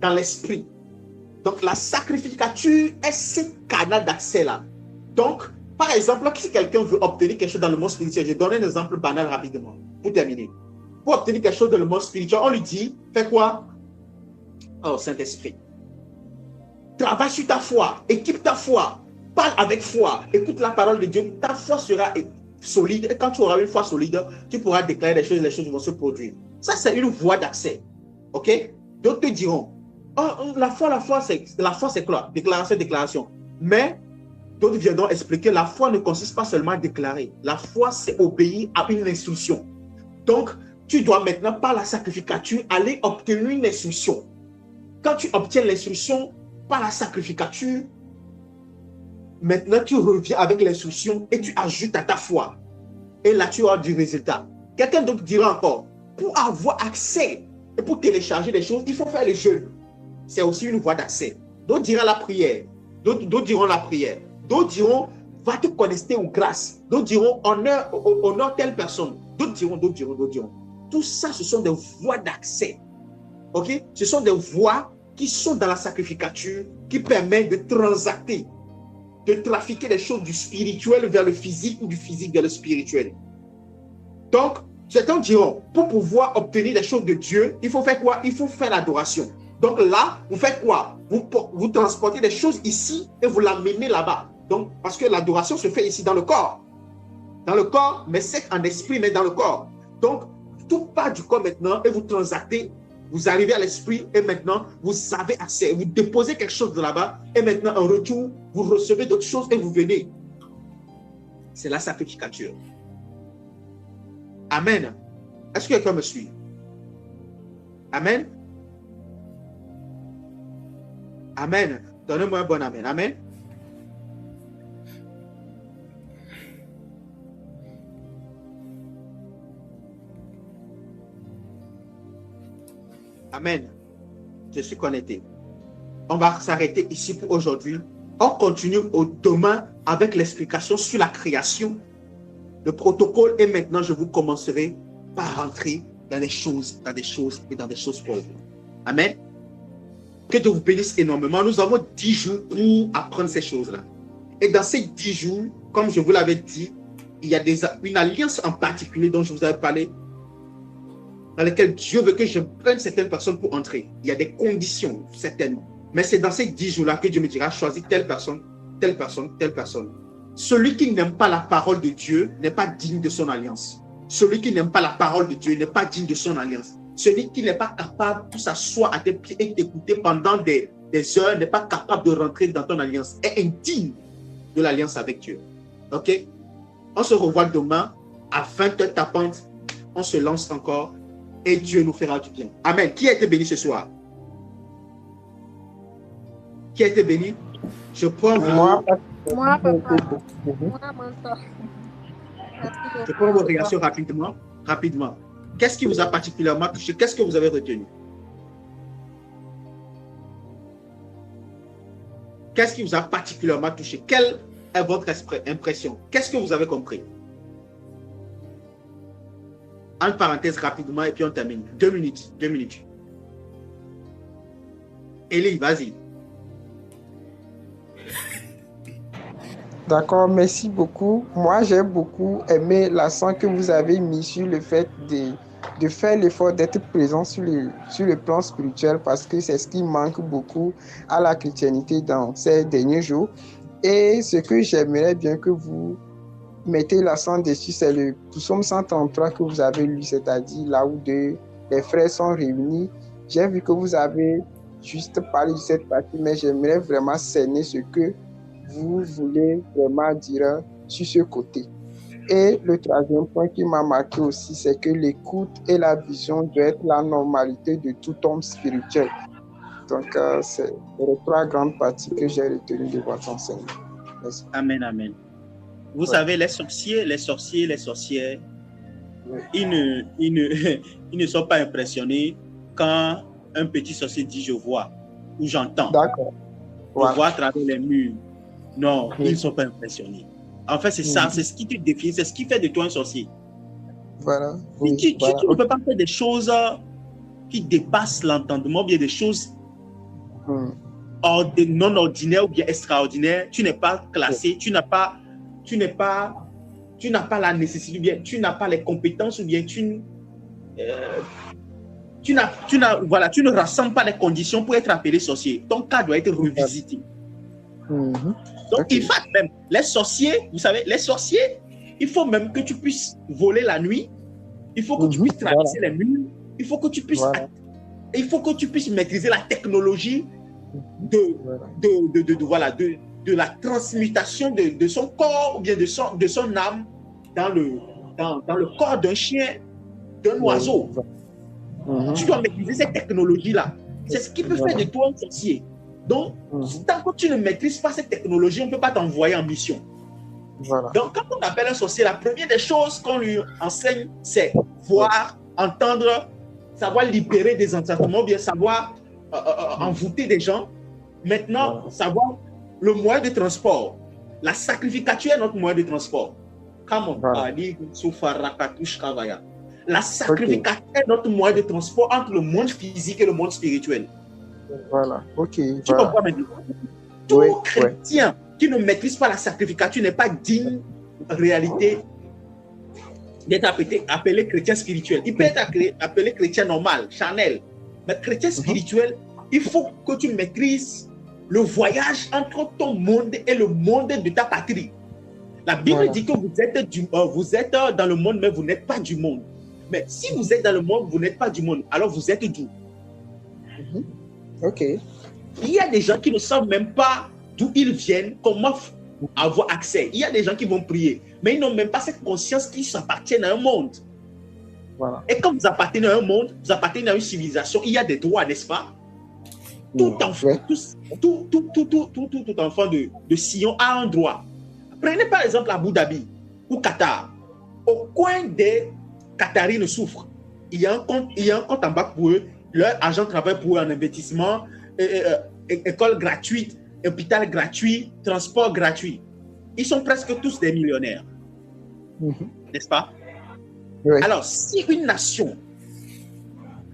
Dans l'esprit. Donc, la sacrificature est ce canal d'accès-là. Donc, par exemple, si quelqu'un veut obtenir quelque chose dans le monde spirituel, je donne un exemple banal rapidement, pour terminer. Pour obtenir quelque chose dans le monde spirituel, on lui dit, fais quoi? Oh, Saint-Esprit. Travaille sur ta foi, équipe ta foi, parle avec foi, écoute la parole de Dieu, ta foi sera solide. Et quand tu auras une foi solide, tu pourras déclarer des choses et les choses vont se produire. Ça, c'est une voie d'accès. OK? D'autres te diront, oh, la foi, c'est quoi? Déclaration. Mais d'autres viendront expliquer, la foi ne consiste pas seulement à déclarer. La foi, c'est obéir à une instruction. Donc, tu dois maintenant, par la sacrificature, aller obtenir une instruction. Quand tu obtiens l'instruction par la sacrificature, maintenant, tu reviens avec l'instruction et tu ajoutes à ta foi. Et là, tu auras du résultat. Quelqu'un d'autre dira encore, pour avoir accès et pour télécharger des choses, il faut faire le jeûne. C'est aussi une voie d'accès. D'autres diront la prière. D'autres diront la prière. D'autres diront, va te connecter aux grâces. D'autres diront, honore telle personne. D'autres diront. Tout ça, ce sont des voies d'accès. OK? Ce sont des voies qui sont dans la sacrificature, qui permettent de transacter, de trafiquer des choses du spirituel vers le physique ou du physique vers le spirituel. Donc, certains diront, pour pouvoir obtenir des choses de Dieu, il faut faire quoi? Il faut faire l'adoration. Donc là, vous faites quoi? Vous transportez des choses ici et vous l'amenez là-bas. Donc, parce que l'adoration se fait ici dans le corps. Dans le corps, mais c'est en esprit, mais dans le corps. Donc, tout part du corps maintenant et vous transactez, vous arrivez à l'esprit et maintenant, vous avez accès. Vous déposez quelque chose de là-bas et maintenant, en retour, vous recevez d'autres choses et vous venez. C'est la sacrificature. Amen. Est-ce que quelqu'un me suit? Amen. Amen. Donnez-moi un bon amen. Amen. Amen. Je suis connecté. On va s'arrêter ici pour aujourd'hui. On continue demain avec l'explication sur la création, le protocole. Et maintenant, je vous commencerai par rentrer dans des choses pour vous. Amen. Que Dieu vous bénisse énormément. Nous avons 10 jours pour apprendre ces choses-là. Et dans ces 10 jours, comme je vous l'avais dit, il y a une alliance en particulier dont je vous avais parlé, dans lesquelles Dieu veut que je prenne certaines personnes pour entrer. Il y a des conditions, certainement. Mais c'est dans ces 10 jours-là que Dieu me dira, choisis telle personne, telle personne, telle personne. Celui qui n'aime pas la parole de Dieu n'est pas digne de son alliance. Celui qui n'aime pas la parole de Dieu n'est pas digne de son alliance. Celui qui n'est pas capable de s'asseoir à tes pieds et t'écouter pendant des heures n'est pas capable de rentrer dans ton alliance, est indigne de l'alliance avec Dieu. OK? On se revoit demain à 20h tapante. On se lance encore et Dieu nous fera du bien. Amen. Qui a été béni ce soir? Qui a été béni? Je prends Moi, papa. Moi, mentor. Je prends vos réactions rapidement. Qu'est-ce qui vous a particulièrement touché? Qu'est-ce que vous avez retenu? Qu'est-ce qui vous a particulièrement touché? Quelle est votre impression? Qu'est-ce que vous avez compris? Entre parenthèses rapidement et puis on termine. 2 minutes. Élie, vas-y. d'accord, merci beaucoup. Moi, j'ai beaucoup aimé l'accent que vous avez mis sur le fait de faire l'effort d'être présent sur le plan spirituel, parce que c'est ce qui manque beaucoup à la chrétienté dans ces derniers jours. Et ce que j'aimerais bien que vous mettez l'accent dessus, c'est le psaume 133 que vous avez lu, c'est-à-dire là où les frères sont réunis. J'ai vu que vous avez juste parlé de cette partie, mais j'aimerais vraiment cerner ce que vous voulez vraiment dire sur ce côté. Et le troisième point qui m'a marqué aussi, c'est que l'écoute et la vision doivent être la normalité de tout homme spirituel. Donc, c'est les trois grandes parties que j'ai retenues de votre enseignement. Merci. Amen, amen. Vous savez, les sorcières, Oui. ils ne sont pas impressionnés quand un petit sorcier dit « je vois » ou « j'entends ». D'accord. Je vois à travers les murs. Non, ils ne sont pas impressionnés. En fait, c'est ça, c'est ce qui te définit, c'est ce qui fait de toi un sorcier. Voilà. Oui, tu ne peux pas faire des choses qui dépassent l'entendement, ou bien des choses non ordinaires ou bien extraordinaires. Tu n'es pas classé, tu n'as pas la nécessité, ou bien tu n'as pas les compétences, ou bien tu ne rassembles pas les conditions pour être appelé sorcier. Ton cas doit être revisité. Donc, il faut même, les sorciers, vous savez, les sorciers, il faut même que tu puisses voler la nuit, il faut que tu puisses traverser les murs, il faut que tu puisses maîtriser la technologie de la transmutation de son corps ou bien de son âme dans le corps d'un chien, d'un oiseau. Tu dois maîtriser cette technologie-là. C'est ce qui peut faire de toi un sorcier. Donc, tant que tu ne maîtrises pas cette technologie, on ne peut pas t'envoyer en mission. Donc, quand on appelle un sorcier, la première des choses qu'on lui enseigne, c'est voir, entendre, savoir libérer des enchantements, bien savoir envoûter des gens. Maintenant, savoir le moyen de transport. La sacrificature est notre moyen de transport. La sacrificature est notre moyen de transport entre le monde physique et le monde spirituel. Voilà, ok. Tu comprends maintenant? Tout chrétien qui ne maîtrise pas la sacrificature n'est pas digne en réalité d'être appelé chrétien spirituel. Il peut être appelé chrétien normal, charnel. Mais chrétien spirituel, il faut que tu maîtrises le voyage entre ton monde et le monde de ta patrie. La Bible dit que vous êtes dans le monde, mais vous n'êtes pas du monde. Mais si vous êtes dans le monde, vous n'êtes pas du monde, alors vous êtes d'où? Ok. Il y a des gens qui ne savent même pas d'où ils viennent, comment avoir accès. Il y a des gens qui vont prier, mais ils n'ont même pas cette conscience qu'ils appartiennent à un monde. Voilà. Et comme vous appartenez à un monde, vous appartenez à une civilisation, il y a des droits, n'est-ce pas? Tout enfant de Sion a un droit. Prenez par exemple Abu Dhabi ou Qatar. Au coin des Qataris ne souffrent. Il y a un compte en bas pour eux. Leur agent travaille pour eux en investissement, école gratuite, hôpital gratuit, transport gratuit. Ils sont presque tous des millionnaires. N'est-ce pas? Oui. Alors, si une nation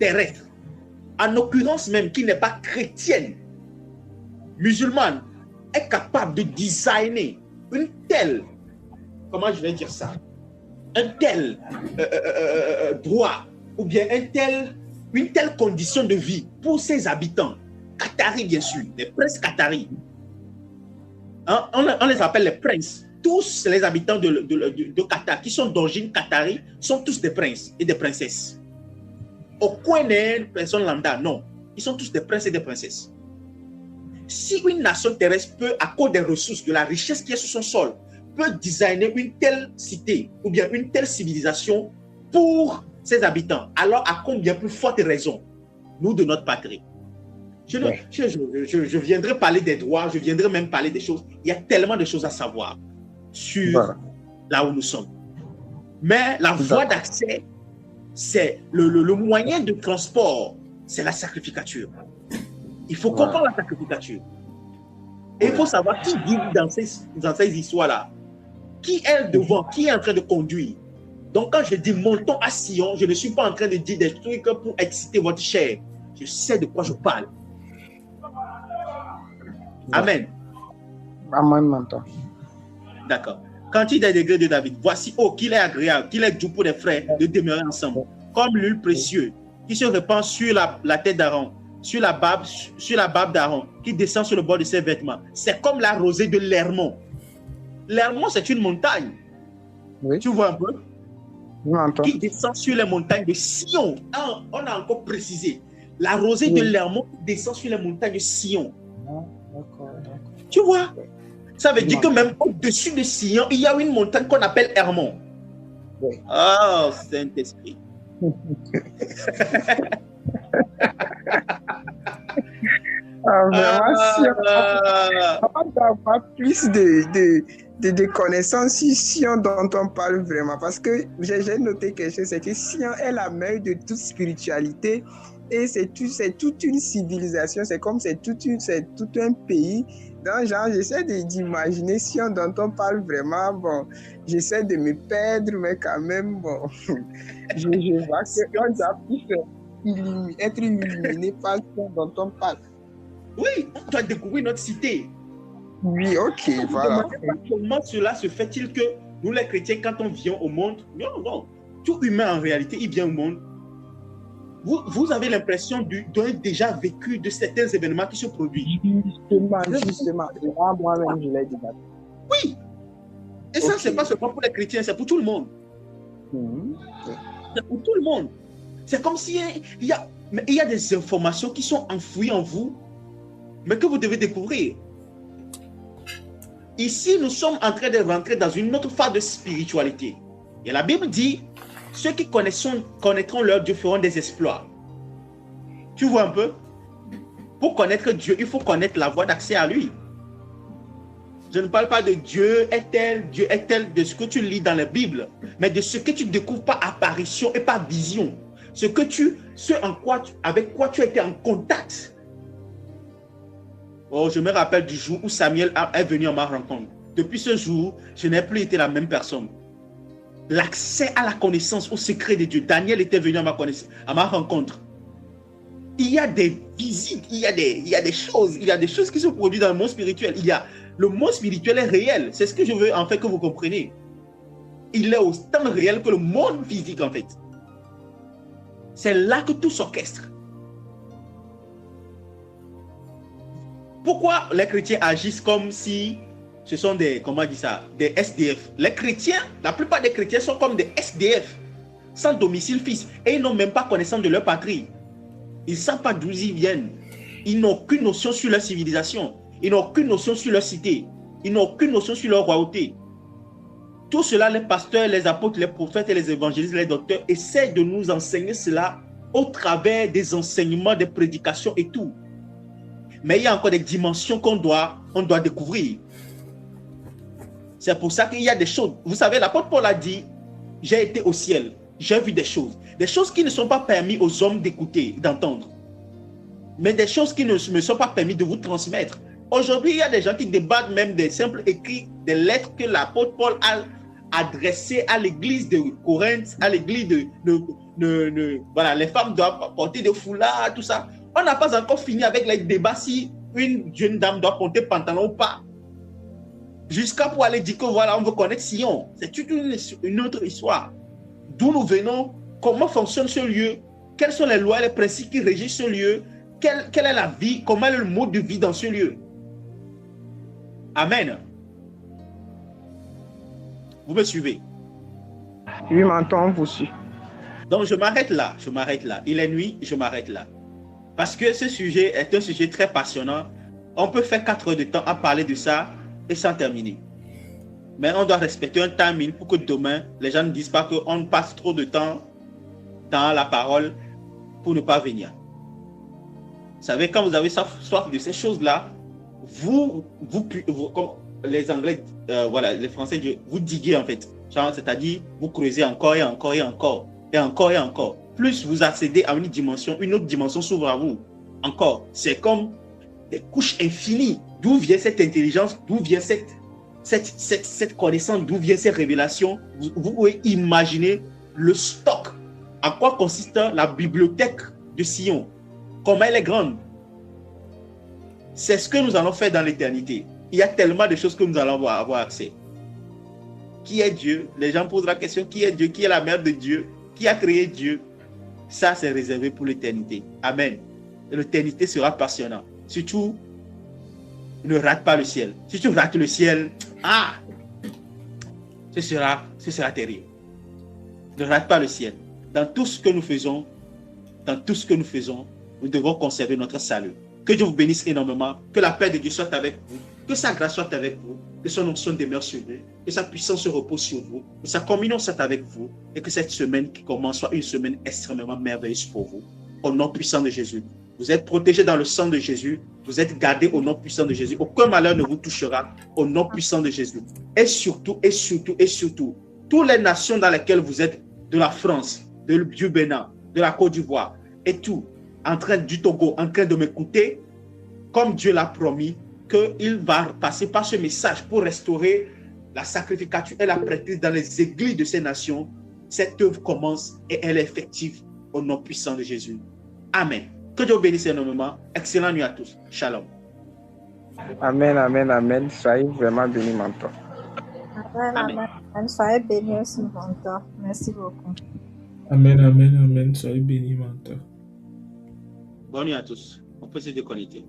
terrestre, en l'occurrence même qui n'est pas chrétienne, musulmane, est capable de designer une telle, comment je vais dire ça, un tel droit ou bien une telle condition de vie pour ses habitants, Qataris bien sûr, les princes Qataris, hein, on les appelle les princes. Tous les habitants de Qatar qui sont d'origine qatari sont tous des princes et des princesses. Aucun n'est une personne lambda, non. Ils sont tous des princes et des princesses. Si une nation terrestre peut, à cause des ressources, de la richesse qui est sur son sol, peut designer une telle cité ou bien une telle civilisation pour ses habitants, alors à combien plus forte raison, nous de notre patrie. Je viendrai parler des droits, je viendrai même parler des choses. Il y a tellement de choses à savoir sur là où nous sommes. Mais la voie d'accès, c'est le moyen de transport, c'est la sacrificature. Il faut comprendre la sacrificature. Et il faut savoir qui dit dans ces histoires-là. Qui est devant, qui est en train de conduire. Donc quand je dis montons à Sion, je ne suis pas en train de dire des trucs pour exciter votre chair. Je sais de quoi je parle. Amen. Amen, mentor. D'accord. Quand il est des degrés de David, voici, oh, qu'il est agréable, qu'il est doux pour les frères de demeurer ensemble, comme l'huile précieuse qui se répand sur la tête d'Aaron, sur la barbe d'Aaron, qui descend sur le bord de ses vêtements. C'est comme la rosée de l'Hermon. L'Hermon, c'est une montagne. Oui. Tu vois un peu? Oui, qui descend sur les montagnes de Sion. Ah, on a encore précisé. La rosée de l'Hermon descend sur les montagnes de Sion. D'accord. Tu vois? Ça veut dire que même au-dessus de Sion, il y a une montagne qu'on appelle Hermon. Oui. Oh, Saint-Esprit. Vraiment, si on doit avoir plus de connaissances sur Sion dont on parle vraiment. Parce que j'ai noté quelque chose, c'est que Sion est la mère de toute spiritualité et c'est toute une civilisation. C'est comme c'est tout un pays. Donc, genre, j'essaie d'imaginer Sion dont on parle vraiment. Bon, j'essaie de me perdre, mais quand même, bon, je vois qu'on doit plus être illuminé par Sion dont on parle. Oui, on doit découvrir notre cité. Oui, ok, voilà. Comment cela se fait-il que nous, les chrétiens, quand on vient au monde, non, tout humain en réalité, il vient au monde. Vous avez l'impression d'un déjà vécu de certains événements qui se produisent. Justement. Moi-même, je l'ai dit. Oui. Et ça, c'est pas seulement pour les chrétiens, c'est pour tout le monde. C'est pour tout le monde. C'est comme s'il y a des informations qui sont enfouies en vous, mais que vous devez découvrir. Ici, nous sommes en train de rentrer dans une autre phase de spiritualité. Et la Bible dit, ceux qui connaîtront leur Dieu feront des exploits. Tu vois un peu? Pour connaître Dieu, il faut connaître la voie d'accès à lui. Je ne parle pas de Dieu est tel, de ce que tu lis dans la Bible, mais de ce que tu découvres par apparition et par vision. Avec quoi tu as été en contact. Oh, je me rappelle du jour où Samuel est venu à ma rencontre. Depuis ce jour, je n'ai plus été la même personne. L'accès à la connaissance, au secret de Dieu. Daniel était venu à ma rencontre. Il y a des visites, il y a des choses qui se produisent dans le monde spirituel. Le monde spirituel est réel. C'est ce que je veux en fait que vous compreniez. Il est autant réel que le monde physique en fait. C'est là que tout s'orchestre. Pourquoi les chrétiens agissent comme si ce sont des SDF? Les chrétiens, la plupart des chrétiens sont comme des SDF, sans domicile fixe, et ils n'ont même pas connaissance de leur patrie. Ils ne savent pas d'où ils viennent. Ils n'ont aucune notion sur leur civilisation. Ils n'ont aucune notion sur leur cité. Ils n'ont aucune notion sur leur royauté. Tout cela, les pasteurs, les apôtres, les prophètes et les évangélistes, les docteurs essaient de nous enseigner cela au travers des enseignements, des prédications et tout. Mais il y a encore des dimensions qu'on doit découvrir. C'est pour ça qu'il y a des choses. Vous savez, l'apôtre Paul a dit, j'ai été au ciel, j'ai vu des choses qui ne sont pas permis aux hommes d'écouter, d'entendre. Mais des choses qui ne me sont pas permis de vous transmettre. Aujourd'hui, il y a des gens qui débattent même des simples écrits, des lettres que l'apôtre Paul a adressées à l'église de Corinthe, à l'église voilà, les femmes doivent porter des foulards, tout ça. On n'a pas encore fini avec les débats si une jeune dame doit porter pantalon ou pas. Jusqu'à pour aller dire que voilà, on veut connaître Sion. C'est toute une autre histoire. D'où nous venons, comment fonctionne ce lieu, quelles sont les lois et les principes qui régissent ce lieu, quelle est la vie, comment est le mode de vie dans ce lieu. Amen. Vous me suivez? Oui, m'entends, vous suivez. Donc je m'arrête là. Il est nuit, je m'arrête là. Parce que ce sujet est un sujet très passionnant. On peut faire 4 heures de temps à parler de ça et sans terminer. Mais on doit respecter un timing pour que demain, les gens ne disent pas qu'on passe trop de temps dans la parole pour ne pas venir. Vous savez, quand vous avez soif de ces choses-là, vous comme les Anglais, voilà, les Français, vous diguez en fait. C'est-à-dire, vous creusez encore et encore et encore et encore et encore. Plus vous accédez à une autre dimension s'ouvre à vous. Encore, c'est comme des couches infinies. D'où vient cette intelligence? D'où vient cette connaissance? D'où vient ces révélations? Vous pouvez imaginer le stock. À quoi consiste la bibliothèque de Sion? Comment elle est grande? C'est ce que nous allons faire dans l'éternité. Il y a tellement de choses que nous allons avoir accès. Qui est Dieu? Les gens posent la question, qui est Dieu? Qui est la mère de Dieu? Qui a créé Dieu? Ça, c'est réservé pour l'éternité. Amen. L'éternité sera passionnante. Surtout, ne rate pas le ciel. Si tu rates le ciel, ce sera terrible. Ne rate pas le ciel. Dans tout ce que nous faisons, nous devons conserver notre salut. Que Dieu vous bénisse énormément. Que la paix de Dieu soit avec vous. Que sa grâce soit avec vous, que son onction demeure sur vous, que sa puissance se repose sur vous, que sa communion soit avec vous et que cette semaine qui commence soit une semaine extrêmement merveilleuse pour vous. Au nom puissant de Jésus. Vous êtes protégés dans le sang de Jésus. Vous êtes gardés au nom puissant de Jésus. Aucun malheur ne vous touchera au nom puissant de Jésus. Et surtout, toutes les nations dans lesquelles vous êtes, de la France, du Bénin, de la Côte d'Ivoire et tout, du Togo, en train de m'écouter, comme Dieu l'a promis, qu'il va passer par ce message pour restaurer la sacrificature et la prêtrise dans les églises de ces nations. Cette œuvre commence et elle est effective au nom puissant de Jésus. Amen. Que Dieu bénisse énormément. Excellente nuit à tous. Shalom. Amen, amen, amen. Soyez vraiment bénis, mentor. Amen, amen, amen. Soyez bénis aussi, mentor. Merci beaucoup. Amen, amen, amen. Soyez bénis, mentor. Bonne nuit à tous. On peut se déconnecter.